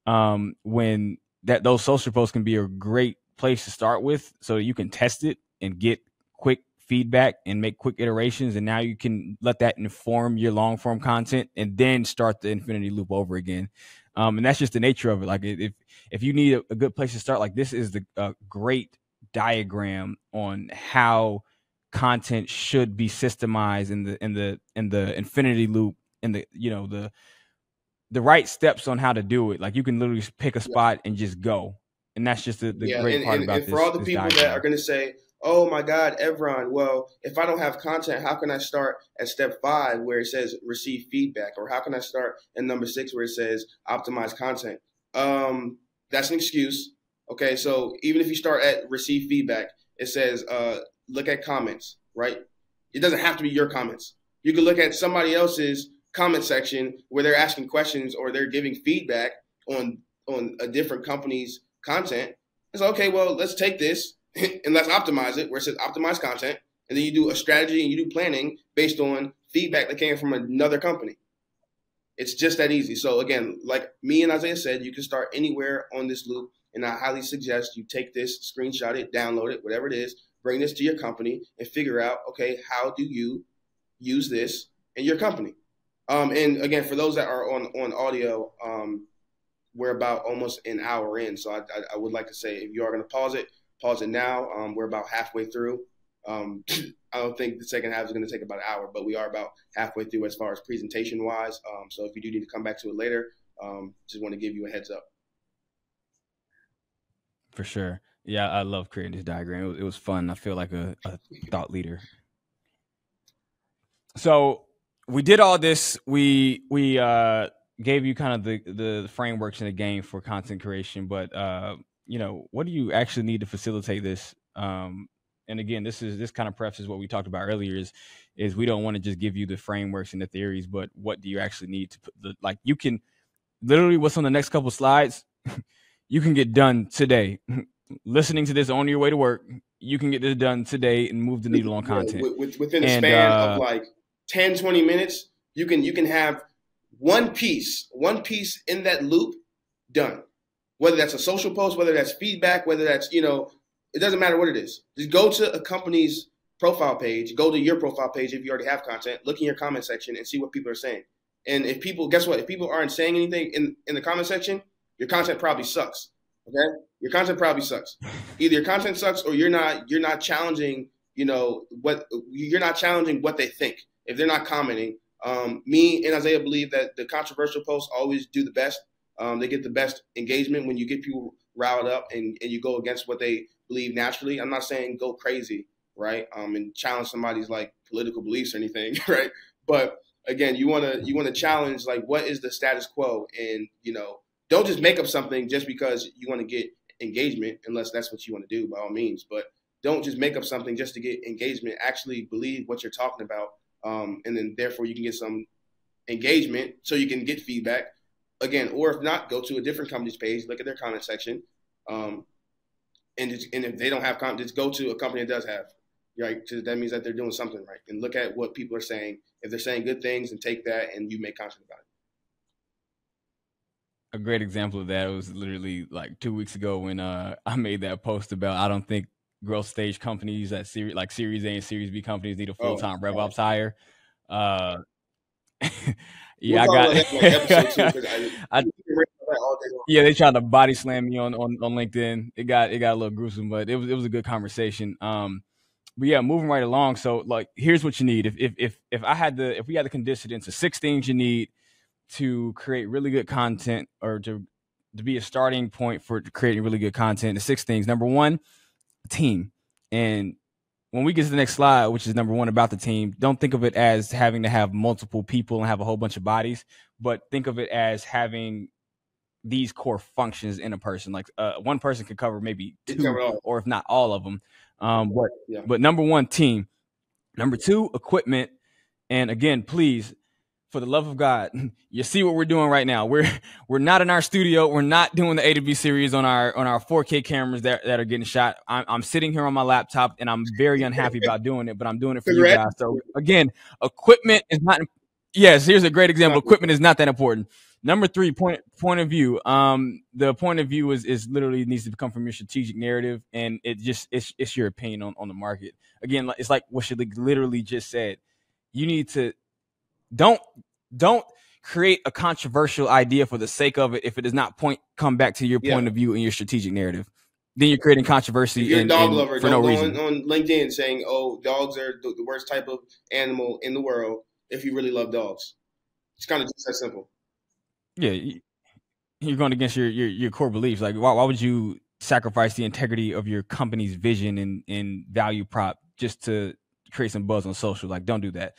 When those social posts can be a great place to start with, so you can test it and get quick feedback and make quick iterations, and now you can let that inform your long form content and then start the infinity loop over again. And that's just the nature of it. Like, if you need a good place to start, like, this is the great diagram on how content should be systemized in the infinity loop, and the right steps on how to do it. Like, you can literally pick a spot and just go. And that's just the great part about this. And for all the people that are going to say, oh my God, Evron, well, if I don't have content, how can I start at step 5 where it says receive feedback? Or how can I start at number 6 where it says optimize content? That's an excuse. Okay, so even if you start at receive feedback, it says look at comments, right? It doesn't have to be your comments. You can look at somebody else's comment section where they're asking questions or they're giving feedback on a different company's content. It's like, okay, well, let's take this and let's optimize it, where it says optimize content. And then you do a strategy and you do planning based on feedback that came from another company. It's just that easy. So again, like me and Isaiah said, you can start anywhere on this loop. And I highly suggest you take this, screenshot it, download it, whatever it is, bring this to your company and figure out, okay, how do you use this in your company? And again, for those that are on audio, we're about almost an hour in. So I would like to say, if you are going to pause it now. We're about halfway through. I don't think the second half is going to take about an hour, but we are about halfway through as far as presentation wise. So if you do need to come back to it later, just want to give you a heads up. For sure. Yeah, I love creating this diagram. It was fun. I feel like a thought leader. So we did all this. We gave you kind of the frameworks in the game for content creation, but what do you actually need to facilitate this? And again, this kind of prefaces what we talked about earlier is we don't want to just give you the frameworks and the theories, but what do you actually need to put like you can literally what's on the next couple slides you can get done today. Listening to this on your way to work, you can get this done today and move the needle on Yeah, content. within a And span of like 10, 20 minutes, you can have one piece in that loop done. Whether that's a social post, whether that's feedback, whether that's, it doesn't matter what it is. Just go to a company's profile page, go to your profile page if you already have content, look in your comment section and see what people are saying. And if people, guess what? If people aren't saying anything in the comment section, your content probably sucks. Okay? Your content probably sucks. Either your content sucks or you're not challenging, what you're not challenging what they think. If they're not commenting, me and Isaiah believe that the controversial posts always do the best. They get the best engagement when you get people riled up and you go against what they believe naturally. I'm not saying go crazy, right? And challenge somebody's like political beliefs or anything, right? But again, you wanna challenge like what is the status quo, and don't just make up something just because you want to get engagement, unless that's what you want to do by all means. But don't just make up something just to get engagement. Actually believe what you're talking about, and then therefore you can get some engagement so you can get feedback again. Or if not, go to a different company's page, look at their comment section, and if they don't have comment, just go to a company that does have, right? Because that means that they're doing something right, and look at what people are saying. If they're saying good things, and take that and you make content about it. a great example of that was literally like 2 weeks ago when I made that post about I don't think growth stage companies that Series A and Series B companies need a full Oh, time rev all right. ops hire. Uh, We'll yeah, I talk got. about that in like episode two because I I we can rant about that all day long. Yeah, they tried to body slam me on LinkedIn. It got a little gruesome, but it was a good conversation. But yeah, moving right along. So like, here's what you need. If we had to condense it into 6 things you need to create really good content, or to be a starting point for creating really good content. The 6 things. Number one, team. And when we get to the next slide, which is number one about the team, don't think of it as having to have multiple people and have a whole bunch of bodies, but think of it as having these core functions in a person. Like one person could cover maybe We covered two, all. or if not all of them. But Yeah. but number one, team. Number two, equipment. And again, please, for the love of God, you see what we're doing right now. We're not in our studio. We're not doing the A to B series on our 4K cameras that are getting shot. I'm sitting here on my laptop and I'm very unhappy about doing it, but I'm doing it for you Congrats. guys. So again, equipment is not. Yes, here's a great example. Equipment is not that important. Number three, point of view. The point of view is literally needs to come from your strategic narrative, and it's your opinion on the market. Again, it's like what Shalik literally just said. You need to don't don't create a controversial idea for the sake of it if it does not come back to your point Yeah. of view and your strategic narrative. Then you're creating If controversy you're a dog in lover, for no don't go reason. on LinkedIn saying, "Oh, dogs are the worst type of animal in the world." If you really love dogs, it's kind of just that simple. Yeah, you're going against your core beliefs. Like, why would you sacrifice the integrity of your company's vision and value prop just to create some buzz on social? Like, don't do that.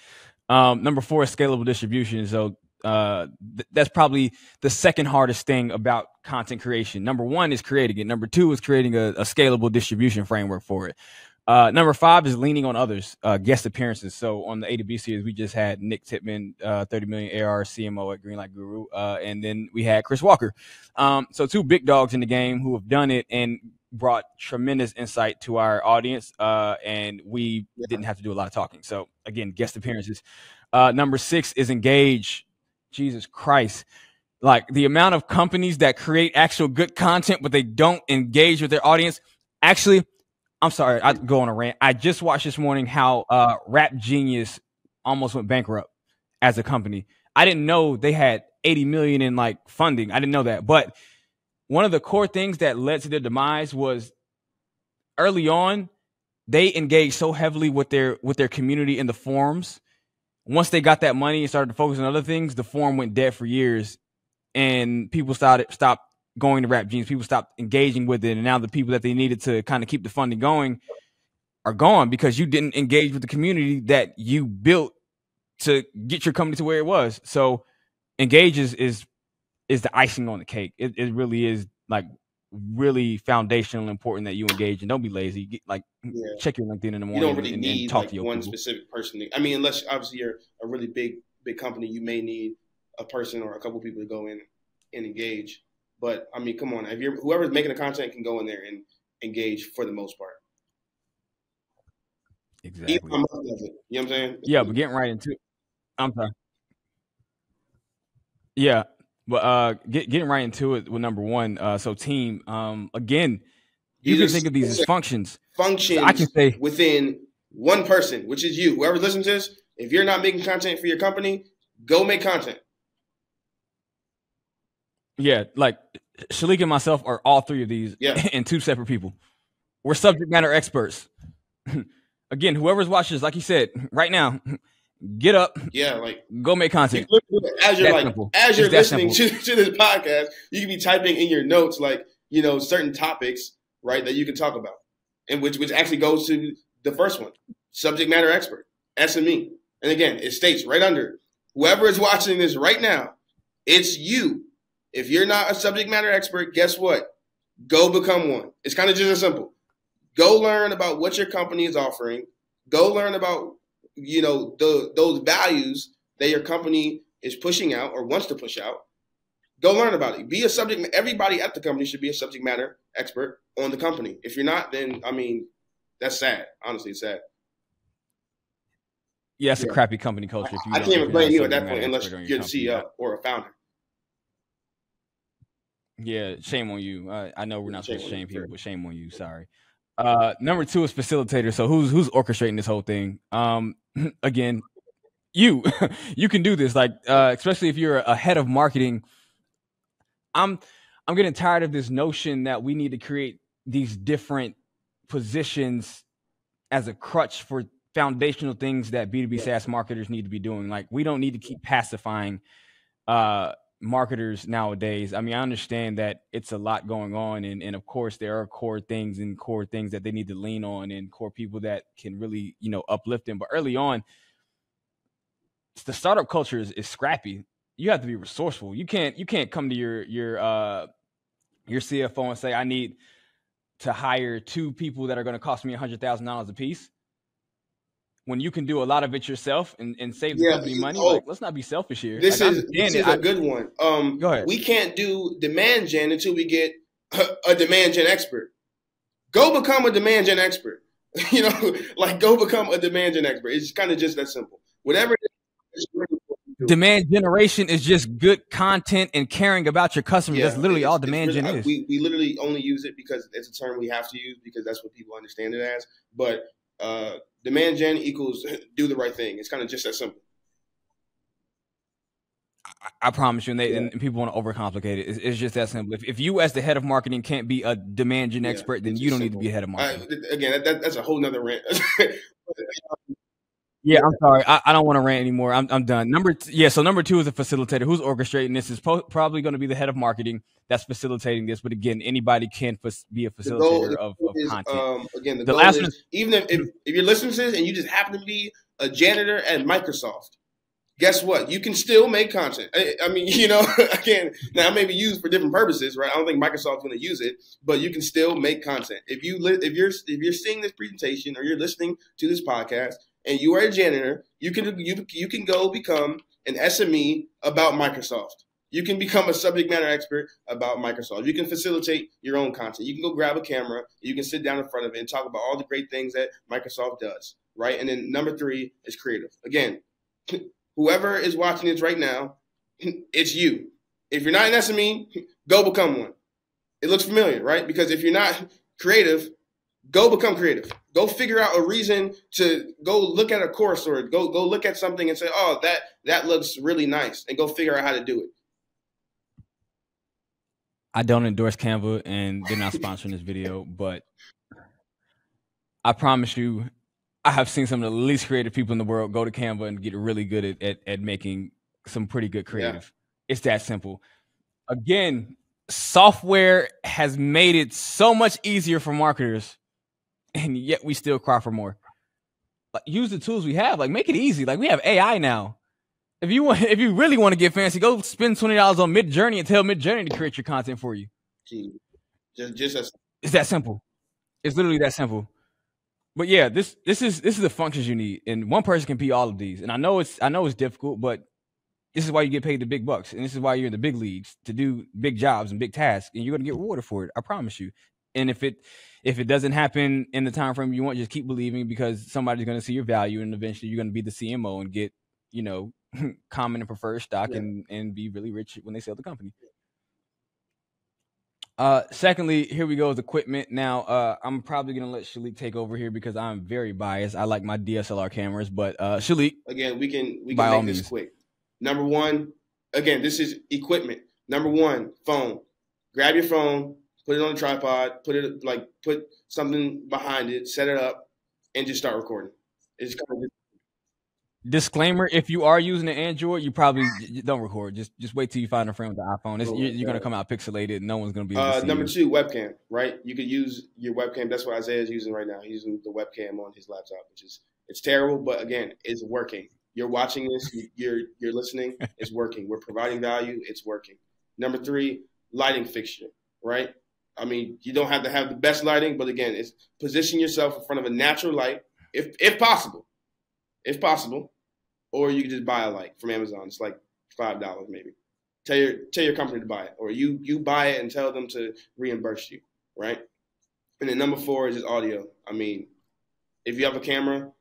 Number four is scalable distribution. So that's probably the second hardest thing about content creation. Number one is creating it. Number two is creating a scalable distribution framework for it. Number five is leaning on others, guest appearances. So on the A to B series, we just had Nick Tipman, 30 million AR CMO at Greenlight Guru. And then we had Chris Walker. So two big dogs in the game who have done it and brought tremendous insight to our audience. And we didn't have to do a lot of talking. So again, guest appearances. Number six is engage. Jesus Christ. Like the amount of companies that create actual good content, but they don't engage with their audience. Actually, I'm sorry, I go on a rant. I just watched this morning how Rap Genius almost went bankrupt as a company. I didn't know they had 80 million in like funding. I didn't know that. But one of the core things that led to their demise was early on, they engaged so heavily with their community in the forums. Once they got that money and started to focus on other things, the forum went dead for years, and people stopped going to Rap Genius. People stopped engaging with it, and now the people that they needed to kind of keep the funding going are gone because you didn't engage with the community that you built to get your company to where it was. So engage is the icing on the cake. It really is like really foundational and important that you engage and don't be lazy. Yeah. Check your LinkedIn in the You don't morning really and need talk like to your one people. specific person. I mean, unless obviously you're a really big company, you may need a person or a couple people to go in and engage. But I mean, come on, if you're whoever's making the content can go in there and engage for the most part. Exactly. Elon Musk does it. You know what I'm saying? Yeah, but getting right into it. I'm sorry. Yeah, but getting right into it with number one. So team. Again, you can These think of these as are functions. So I can functions say, within one person, which is you. Whoever listens to this, if you're not making content for your company, go make content. yeah, like Shalik and myself are all three of these Yeah, and two separate people. We're subject matter experts. Again, whoever's watching this, like you said, right now, get up, yeah. Like go make you content. as you're That like simple. as you're It's that listening simple. to this podcast, you can be typing in your notes like certain topics, right, that you can talk about, and which actually goes to the first one, subject matter expert, SME. And again, it states right under whoever is watching this right now, it's you. If you're not a subject matter expert, guess what? Go become one. It's kind of just as simple. Go learn about what your company is offering. Go learn about those values that your company is pushing out or wants to push out. Go learn about it. Be a subject. Everybody at the company should be a subject matter expert on the company. If you're not, then I mean, that's sad. Honestly, it's sad. Yeah, it's a Yeah. crappy company culture if you I don't can't if even you're not a blame you at subject that matter point unless expert on your you're the company. CEO or a founder. Yeah, shame on you. I know we're not Shame supposed to on you. shame people, Fair. but shame on you. Sorry. Number two is facilitator. So who's orchestrating this whole thing? Again, you you can do this. Like especially if you're a head of marketing. I'm I'm getting tired of this notion that we need to create these different positions as a crutch for foundational things that B2B Yeah. SaaS marketers need to be doing. Like we don't need to keep pacifying uh marketers nowadays. I mean, I understand that it's a lot going on and of course there are core things that they need to lean on and core people that can really, uplift them. But early on, the startup culture is scrappy. You have to be resourceful. You can't come to your CFO and say, I need to hire two people that are going to cost me $100,000 a piece when you can do a lot of it yourself and save the Yeah. company money. Oh, Like, let's not be selfish here. this Like, I is this understand it. is a good one. Go ahead. We can't do demand gen until we get a demand gen expert. Go become a demand gen expert. Like go become a demand gen expert. It's kind of just that simple. Whatever it is, Demand generation is just good content and caring about your customer. yeah, That's literally all it's demand really gen is. we literally only use it because it's a term we have to use because that's what people understand it as. But demand gen equals do the right thing. It's kind of just that simple. I promise you, and, Yeah. and people want to overcomplicate it. It's just that simple. If you, as the head of marketing, can't be a demand gen Yeah, expert, then it's you just don't need to simple. be a head of marketing. Again, that's a whole nother rant. Yeah, I'm sorry. I don't want to rant anymore. I'm done. So number two is a facilitator. Who's orchestrating this is probably going to be the head of marketing that's facilitating this. But again, anybody can be a facilitator The of goal is content. again the The goal last one is is even if you're listening to this and you just happen to be a janitor at Microsoft, guess what? You can still make content. I mean, again, now it may be used for different purposes, right? I don't think Microsoft's going to use it, but you can still make content. If you're seeing this presentation or you're listening to this podcast and you are a janitor, you can go become an SME about Microsoft. You can become a subject matter expert about Microsoft. You can facilitate your own content. You can go grab a camera. You can sit down in front of it and talk about all the great things that Microsoft does, right? And then number three is creative. Again, whoever is watching this right now, it's you. If you're not an SME, go become one. It looks familiar, right? Because if you're not creative, go become creative. Go figure out a reason to go look at a course or go look at something and say, oh, that looks really nice, and go figure out how to do it. I don't endorse Canva, and they're not sponsoring this video, but I promise you, I have seen some of the least creative people in the world go to Canva and get really good at making some pretty good creative. Yeah. It's that simple. Again, software has made it so much easier for marketers, and yet we still cry for more. Like, use the tools we have. Like, make it easy. Like, we have AI now. If you really want to get fancy, go spend $20 on Midjourney and tell Midjourney to create your content for you. Just as It's that simple. It's literally that simple. But yeah, this is the functions you need, and one person can be all of these. And I know it's difficult, but this is why you get paid the big bucks, and this is why you're in the big leagues to do big jobs and big tasks, and you're gonna get rewarded for it. I promise you. And if it doesn't happen in the time frame you want, just keep believing, because somebody's gonna see your value, and eventually you're gonna be the CMO and get, common and preferred stock, Yeah. and be really rich when they sell the company. Secondly, here we go with equipment. Now, I'm probably gonna let Shalik take over here because I'm very biased. I like my DSLR cameras, but Shalik, Again, we can by all make this means. quick. Number one, again, this is equipment. Number one, phone. Grab your phone, put it on a tripod, put something behind it, set it up, and just start recording. It's kind of Disclaimer: if you are using an Android, you probably don't record. Just wait till you find a friend with the iPhone. You're gonna come out pixelated, and no one's gonna be able to see number you. two, webcam. Right, you could use your webcam. That's what Isaiah's using right now. He's using the webcam on his laptop, which is it's terrible, but again, it's working. You're watching this, you're listening. It's working. We're providing value. It's working. Number three, lighting fixture. Right. I mean, you don't have to have the best lighting, but again, it's position yourself in front of a natural light, if possible, or you can just buy a light from Amazon. It's like $5 maybe. Tell your company to buy it, or you buy it and tell them to reimburse you, right? And then number four is just audio. I mean, if you have a camera,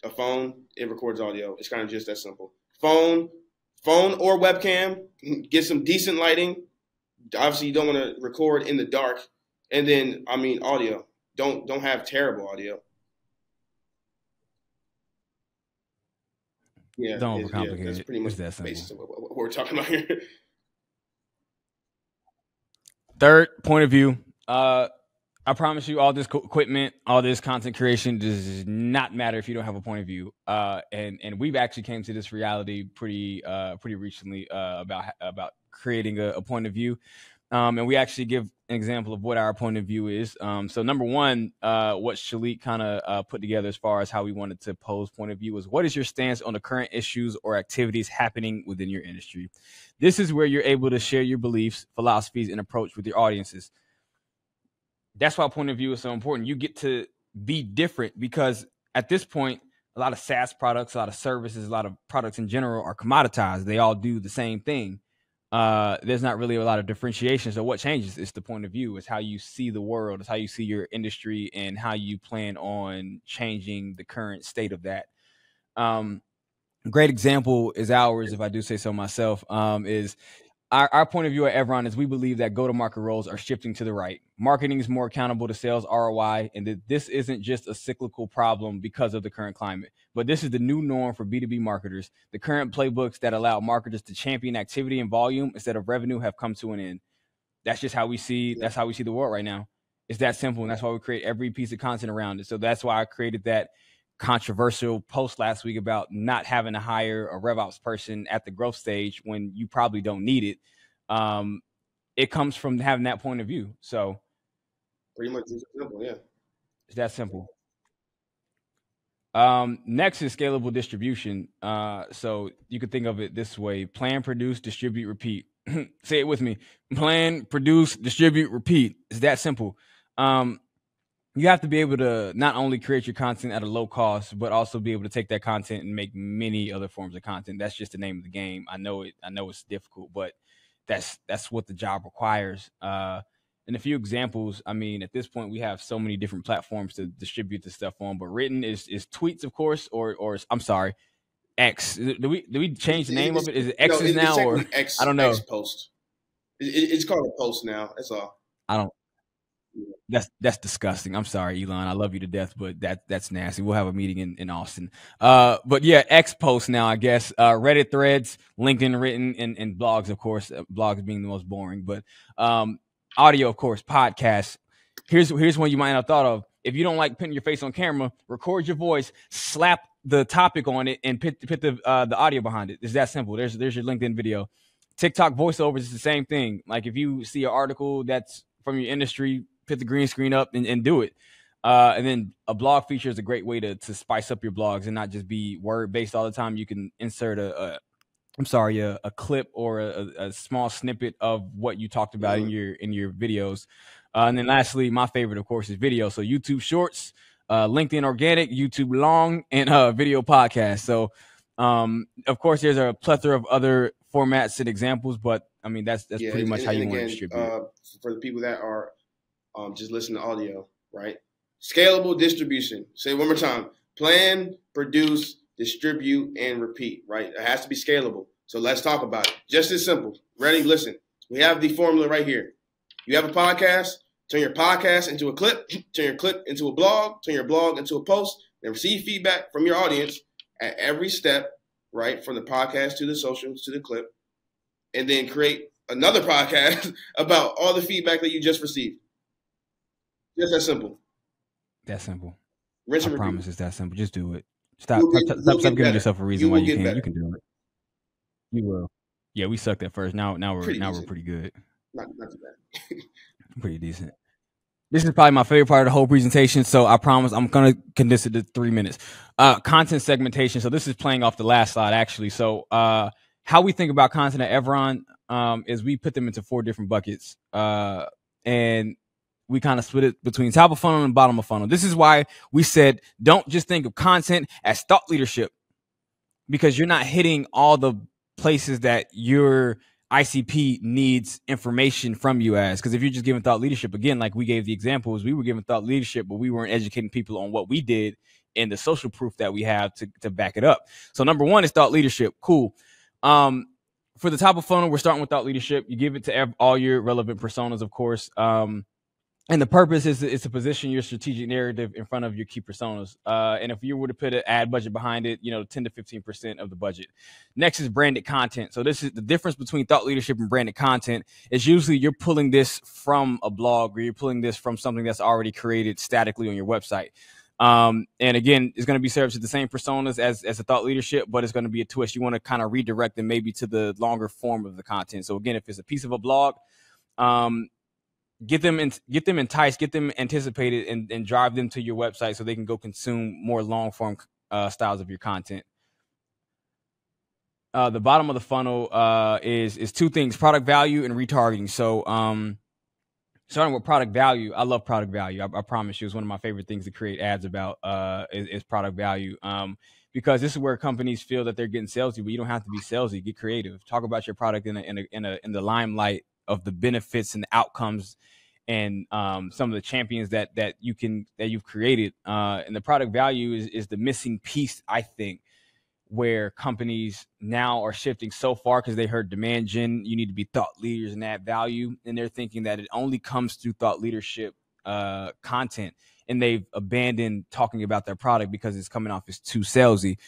a phone, it records audio. It's kind of just that simple. Phone or webcam, get some decent lighting. Obviously, you don't want to record in the dark. And then, I mean, audio. Don't have terrible audio. Yeah, Don't overcomplicate that's it. pretty much It's that simple. basis of what we're talking about here. Third, point of view. I promise you, all this equipment, all this content creation does not matter if you don't have a point of view. And we've actually came to this reality pretty recently, about creating a point of view. And we actually give an example of what our point of view is. So number one, what Shalik kind of put together as far as how we wanted to pose point of view is: what is your stance on the current issues or activities happening within your industry? This is where you're able to share your beliefs, philosophies, and approach with your audiences. That's why point of view is so important. You get to be different, because at this point, a lot of SaaS products, a lot of services, a lot of products in general are commoditized. They all do the same thing. There's not really a lot of differentiation. So what changes? It's the point of view. It's how you see the world. It's how you see your industry, and how you plan on changing the current state of that. Great example is ours, if I do say so myself, is our point of view at Evron is we believe that go-to-market roles are shifting to the right. Marketing is more accountable to sales ROI, and that this isn't just a cyclical problem because of the current climate, but this is the new norm for B2B marketers. The current playbooks that allow marketers to champion activity and volume instead of revenue have come to an end. That's just how we see. That's how we see the world right now. It's that simple, and that's why we create every piece of content around it. So that's why I created that controversial post last week about not having to hire a RevOps person at the growth stage when you probably don't need it. It comes from having that point of view. So Pretty much simple, yeah. it's that simple. Next is scalable distribution. So you could think of it this way: plan, produce, distribute, repeat. Say it with me: plan, produce, distribute, repeat. It's that simple. You have to be able to not only create your content at a low cost, but also be able to take that content and make many other forms of content. That's just the name of the game. I know it's difficult, but that's what the job requires. And a few examples. I mean, at this point, we have so many different platforms to distribute the stuff on. But written is tweets, of course, or I'm sorry, X. Do we change the name of it? Is it X's now, or X, I don't know. X post. It's called a post now. That's all. I don't. That's disgusting. I'm sorry, Elon. I love you to death, but that's nasty. We'll have a meeting in Austin. But yeah, X posts now, I guess. Reddit threads, LinkedIn written, and blogs, of course. Blogs being the most boring, but audio, of course, podcasts. Here's one you might not have thought of. If you don't like putting your face on camera, record your voice, slap the topic on it, and put the audio behind it. It's that simple. There's your LinkedIn video. TikTok voiceovers is the same thing. Like if you see an article that's from your industry, put the green screen up and do it. And then a blog feature is a great way to spice up your blogs and not just be word based all the time. You can insert a clip or a small snippet of what you talked about Mm-hmm. in your videos. And then lastly, my favorite, of course, is video. So YouTube Shorts, LinkedIn Organic, YouTube Long, and video podcast. So, of course, there's a plethora of other formats and examples, but I mean that's Yeah, pretty much how and you want to again, distribute it. for the people that are just listening to audio, right? Scalable distribution. Say it one more time: plan, produce, distribute, and repeat. Right? It has to be scalable. So let's talk about it. Just as simple. Ready? Listen. We have the formula right here. You have a podcast. Turn your podcast into a clip. Turn your clip into a blog. Turn your blog into a post. And receive feedback from your audience at every step. Right? From the podcast to the socials to the clip. And then create another podcast about all the feedback that you just received. Just that simple. That simple. Rinse I and repeat. promise it's that simple. Just do it. You'll Stop get giving better. yourself a reason You why will you get can't. better. You can do it. You will. Yeah, we sucked at first. Now Pretty we're decent. pretty good. Not too bad. Pretty decent. This is probably my favorite part of the whole presentation. So I promise I'm gonna condense it to 3 minutes. Content segmentation. So this is playing off the last slide actually. So how we think about content at Evron is we put them into 4 different buckets. And we kind of split it between top of funnel and bottom of funnel. This is why we said don't just think of content as thought leadership, because you're not hitting all the places that your ICP needs information from you as. Because if you're just giving thought leadership, again, like we gave the examples, we were giving thought leadership, but we weren't educating people on what we did and the social proof that we have to back it up. So number 1 is thought leadership. Cool. For the top of funnel, we're starting with thought leadership. You give it to all your relevant personas, of course. And the purpose is to position your strategic narrative in front of your key personas. And if you were to put an ad budget behind it, 10 to 15% of the budget. Next is branded content. So this is the difference between thought leadership and branded content. Is usually you're pulling this from a blog or you're pulling this from something that's already created statically on your website. And again, it's going to be served to the same personas as a thought leadership, but it's going to be a twist. You want to kind of redirect them maybe to the longer form of the content. So again, if it's a piece of a blog, get them enticed, get them anticipated, and drive them to your website so they can go consume more long form styles of your content. The bottom of the funnel is 2 things: product value and retargeting. So starting with product value, I love product value. I promise you, it's one of my favorite things to create ads about is product value. Because this is where companies feel that they're getting salesy, but you don't have to be salesy. Get creative. Talk about your product in the limelight of the benefits and the outcomes and some of the champions that you've created. And the product value is the missing piece, I think, where companies now are shifting so far because they heard demand gen. You need to be thought leaders and add value, and they're thinking that it only comes through thought leadership content, and they've abandoned talking about their product because it's coming off as too salesy.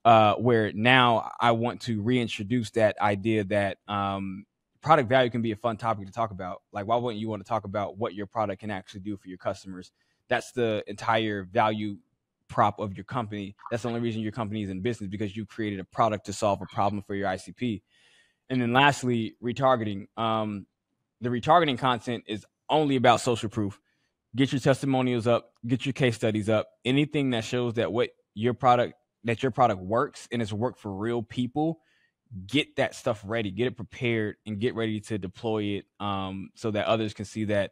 Where now I want to reintroduce that idea that product value can be a fun topic to talk about. Like, why wouldn't you want to talk about what your product can actually do for your customers? That's the entire value prop of your company. That's the only reason your company is in business, because you created a product to solve a problem for your ICP. And then lastly, retargeting. The retargeting content is only about social proof. Get your testimonials up, get your case studies up. Anything that shows that your product works and it's worked for real people. Get that stuff ready, get it prepared, and get ready to deploy it so that others can see that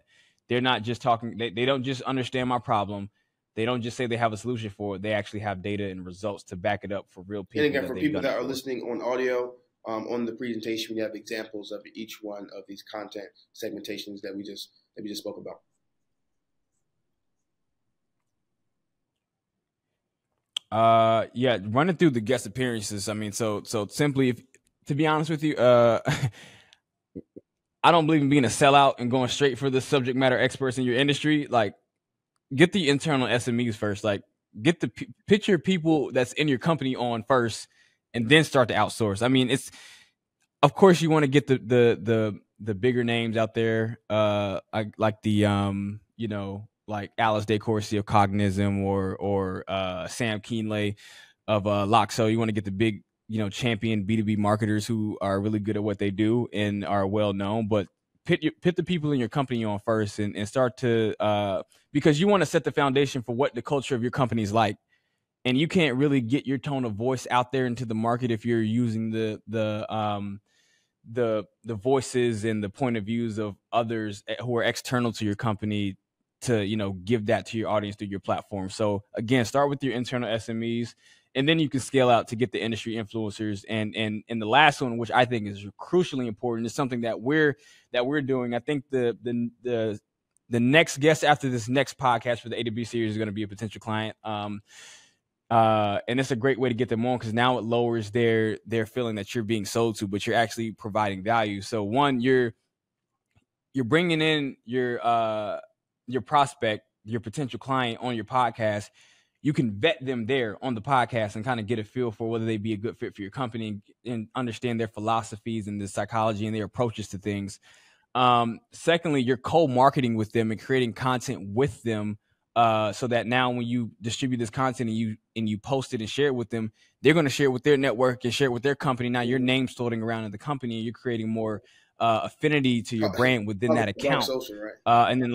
they're not just talking. They don't just understand my problem. They don't just say they have a solution for it. They actually have data and results to back it up for real people. And again, for people that are listening on audio, on the presentation, we have examples of each one of these content segmentations that we just spoke about. Yeah, running through the guest appearances. I mean, so simply, to be honest with you, I don't believe in being a sellout and going straight for the subject matter experts in your industry. Like, get the internal SMEs first. Like, get the picture people that's in your company on first, and then start to outsource. I mean, it's, of course you want to get the bigger names out there, like the like Alice Day Corsi of Cognism or Sam Keenley of Loxo. You want to get the big champion B2B marketers who are really good at what they do and are well known, but put the people in your company on first, and start to because you want to set the foundation for what the culture of your company is like. And you can't really get your tone of voice out there into the market if you're using the voices and the point of views of others who are external to your company to give that to your audience through your platform. So again, start with your internal SMEs, and then you can scale out to get the industry influencers. And the last one, which I think is crucially important, is something that we're doing. I think the next guest after this next podcast for the A to B series is going to be a potential client. And it's a great way to get them on, because now it lowers their feeling that you're being sold to, but you're actually providing value. So one, you're bringing in your prospect, your potential client on your podcast. You can vet them there on the podcast and kind of get a feel for whether they be a good fit for your company, and understand their philosophies and the psychology and their approaches to things. Secondly, you're co-marketing with them and creating content with them, so that now when you distribute this content and you post it and share it with them, they're going to share it with their network and share it with their company. Now your name's floating around in the company, and you're creating more affinity to your brand within that Dark account. social, right? And then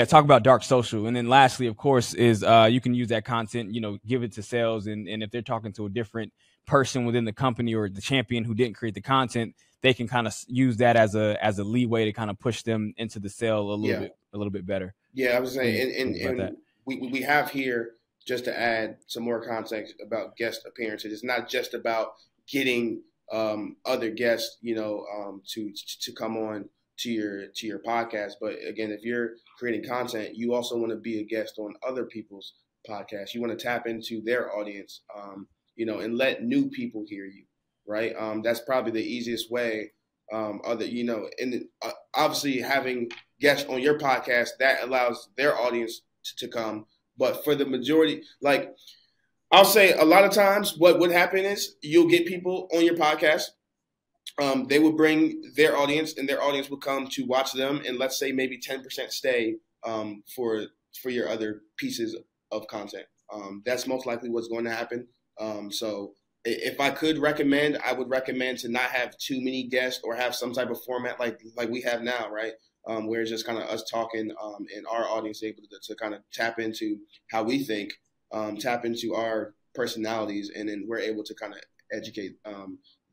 talk about dark social. And then lastly, of course, is you can use that content, give it to sales. And if they're talking to a different person within the company or the champion who didn't create the content, they can kind of use that as a leeway to kind of push them into the sale a little bit better. Yeah, I was saying, about that? We have here, just to add some more context about guest appearances. It's not just about getting other guests, to come on to your podcast. But again, if you're creating content, you also want to be a guest on other people's podcasts. You want to tap into their audience, and let new people hear you, right? That's probably the easiest way. Obviously having guests on your podcast, that allows their audience to come. But for the majority, like I'll say, a lot of times what would happen is you'll get people on your podcast. They would bring their audience, and their audience would come to watch them. And let's say maybe 10% stay for your other pieces of content. That's most likely what's going to happen. So if I could recommend, I would recommend to not have too many guests, or have some type of format like we have now, right? Where it's just kind of us talking, and our audience able to kind of tap into how we think, tap into our personalities, and then we're able to kind of educate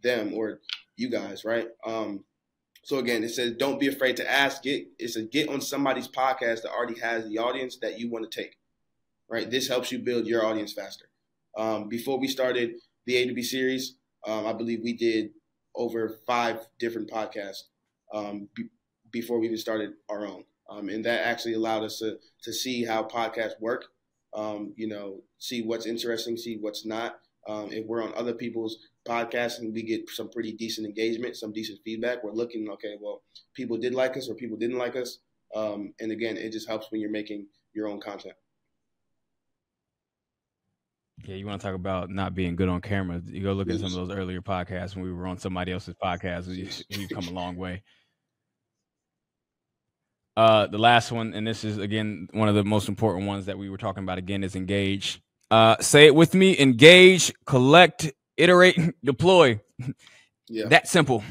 them or you guys, right? So again, it says don't be afraid to ask. Get on somebody's podcast that already has the audience that you want to take, right? This helps you build your audience faster. Before we started the A to B series, I believe we did over 5 different podcasts before we even started our own. And that actually allowed us to see how podcasts work, see what's interesting, see what's not. If we're on other people's podcasts and we get some pretty decent engagement, some decent feedback, we're looking, okay, well, people did like us or people didn't like us. And again, it just helps when you're making your own content. Yeah, you want to talk about not being good on camera? You go look at some of those earlier podcasts when we were on somebody else's podcast. We've come a long way. The last one, and this is again one of the most important ones that we were talking about again, is engage. Say it with me: engage, collect, iterate, deploy. Yeah. That simple.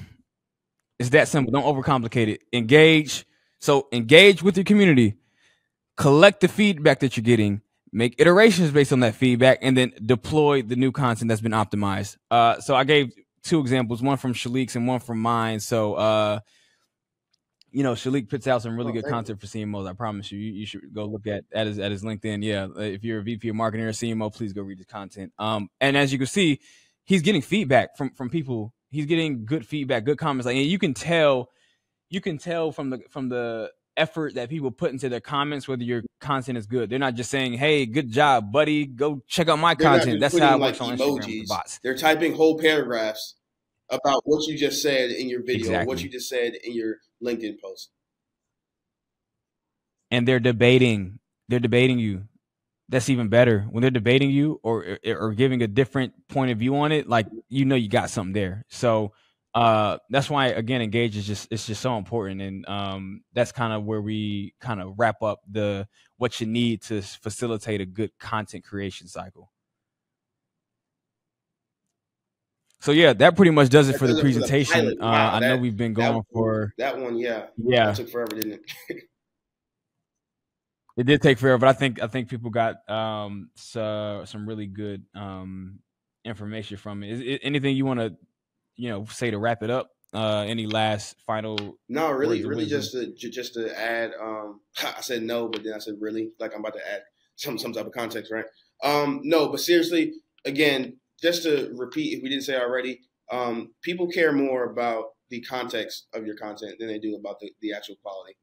It's that simple. Don't overcomplicate it. Engage. So engage with your community. Collect the feedback that you're getting. Make iterations based on that feedback, and then deploy the new content that's been optimized. So I gave 2 examples, one from Shalik's and one from mine. So Shalik puts out some really good content for CMOs. I promise you, you should go look at his LinkedIn. Yeah, if you're a VP of marketing or CMO, please go read his content. And as you can see, he's getting feedback from people. He's getting good feedback, good comments. Like, and you can tell from the effort that people put into their comments whether your content is good. They're not just saying, "Hey, good job, buddy. Go check out my content." That's how it works on Instagram with the bots. They're typing whole paragraphs about what you just said in your video, Exactly. or what you just said in your LinkedIn post. And they're debating you. That's even better. When they're debating you or giving a different point of view on it, like, you got something there. So that's why, again, engage is just so important. And that's kind of where we kind of wrap up what you need to facilitate a good content creation cycle. So yeah, that pretty much does it That for the does it for the presentation. pilot. Wow, I know we've been going for that one, yeah, that yeah. took forever, didn't it? It did take forever, but I think people got some really good information from it. Is anything you want to say to wrap it up? Any last final No, words of really, wisdom? just to add. I said no, but then I said really, like I'm about to add some type of context, right? No, but seriously, again, just to repeat, if we didn't say already, people care more about the context of your content than they do about the actual quality.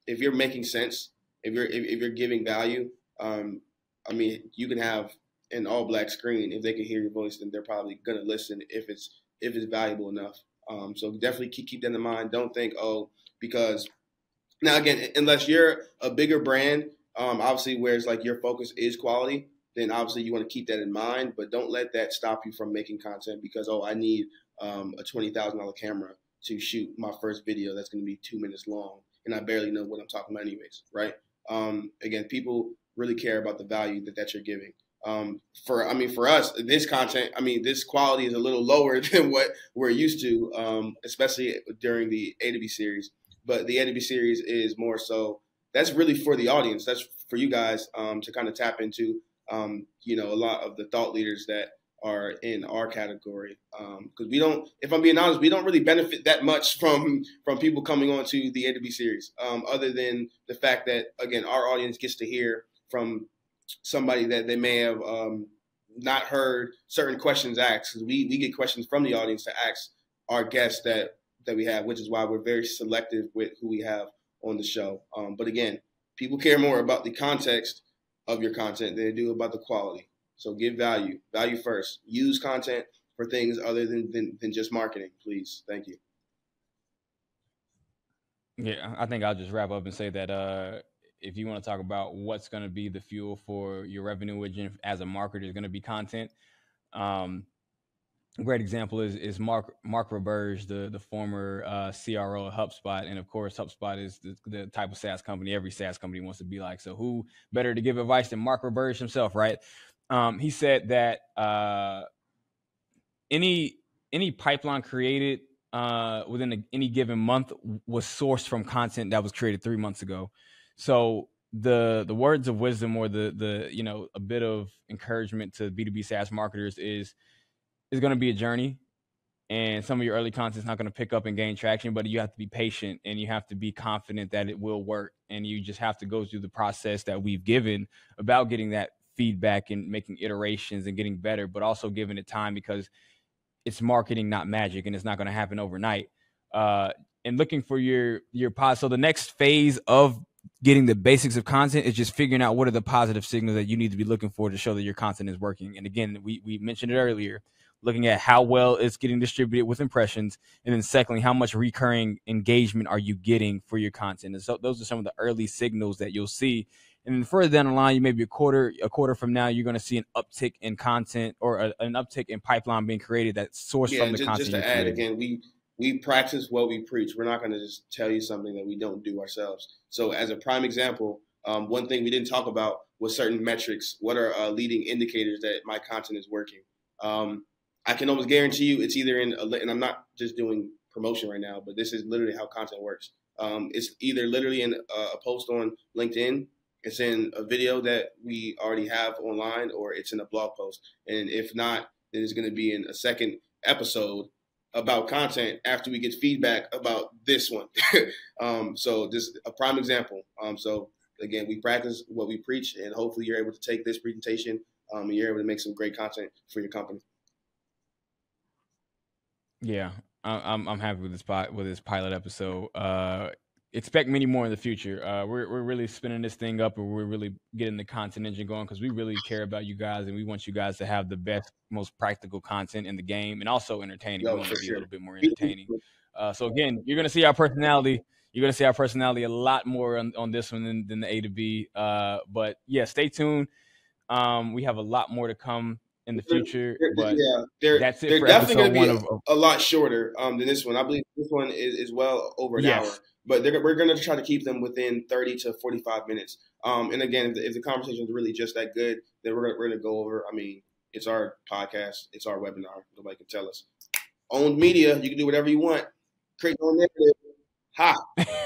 If you're making sense, if you're giving value, I mean, you can have an all black screen. If they can hear your voice, then they're probably gonna listen if it's valuable enough. So definitely keep that in mind. Don't think, oh, because now again, unless you're a bigger brand, obviously where it's like your focus is quality, then obviously you want to keep that in mind. But don't let that stop you from making content because I need a $20,000 camera to shoot my first video that's going to be 2 minutes long, and I barely know what I'm talking about anyways, right? Again, people really care about the value that you're giving. For us, this content, this quality is a little lower than what we're used to, especially during the A to B series. But the A to B series is more so that's really for the audience. That's for you guys to kind of tap into, a lot of the thought leaders that are in our category. Because we don't, if I'm being honest, we don't really benefit that much from people coming on to the A to B series, other than the fact that again our audience gets to hear from somebody that they may have not heard certain questions asked. We get questions from the audience to ask our guests that we have, which is why we're very selective with who we have on the show. But again, people care more about the context of your content than they do about the quality. So give value first. Use content for things other than just marketing, please. Thank you. Yeah, I think I'll just wrap up and say that if you want to talk about what's going to be the fuel for your revenue engine as a marketer, is going to be content. Um, Great example is Mark Roberge, the former CRO of HubSpot, and of course HubSpot is the type of SaaS company every SaaS company wants to be like. So who better to give advice than Mark Roberge himself, right? He said that any pipeline created within any given month was sourced from content that was created 3 months ago. So the words of wisdom or the a bit of encouragement to B2B SaaS marketers is going to be a journey, and some of your early content is not going to pick up and gain traction, but you have to be patient and you have to be confident that it will work, and you just have to go through the process that we've given about getting that feedback and making iterations and getting better, but also giving it time because it's marketing, not magic, and it's not going to happen overnight. Uh, and looking for your pod. So the next phase of getting the basics of content is just figuring out what are the positive signals that you need to be looking for to show that your content is working. And again, we mentioned it earlier, looking at how well it's getting distributed with impressions, and then secondly, how much recurring engagement are you getting for your content. And so those are some of the early signals that you'll see. And then further down the line, you maybe a quarter from now, you're going to see an uptick in content or an uptick in pipeline being created that's sourced Yeah, from and the just content to you're add creating. again, we practice what we preach. We're not going to just tell you something that we don't do ourselves. So, as a prime example, one thing we didn't talk about was certain metrics. What are leading indicators that my content is working? I can almost guarantee you it's either and I'm not just doing promotion right now, but this is literally how content works. It's either literally in a post on LinkedIn, it's in a video that we already have online, or it's in a blog post. And if not, then it's going to be in a second episode about content after we get feedback about this one. So just a prime example. So again, we practice what we preach, and hopefully you're able to take this presentation and you're able to make some great content for your company. Yeah, I'm happy with this pilot episode. Expect many more in the future. We're really spinning this thing up, and we're really getting the content engine going because we really care about you guys, and we want you guys to have the best, most practical content in the game, and also entertaining. We Yo, want to for be a sure. little bit more entertaining. So again, you're gonna see our personality. You're gonna see our personality a lot more on this one than the A to B. But yeah, stay tuned. We have a lot more to come in the future, but Yeah, that's it they're for definitely episode going to be one of a lot shorter than this one. I believe this one is well over an yes. hour, but we're going to try to keep them within 30 to 45 minutes. And again, if the conversation is really just that good, then we're going to go over. It's our podcast. It's our webinar. Nobody can tell us. Owned media. You can do whatever you want. Create your own narrative. Ha.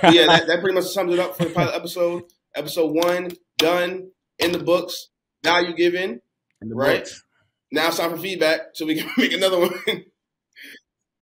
But yeah, that pretty much sums it up for the pilot episode. Episode 1 done, in the books. Value given. In the right? books. Now it's time for feedback, so we can make another one.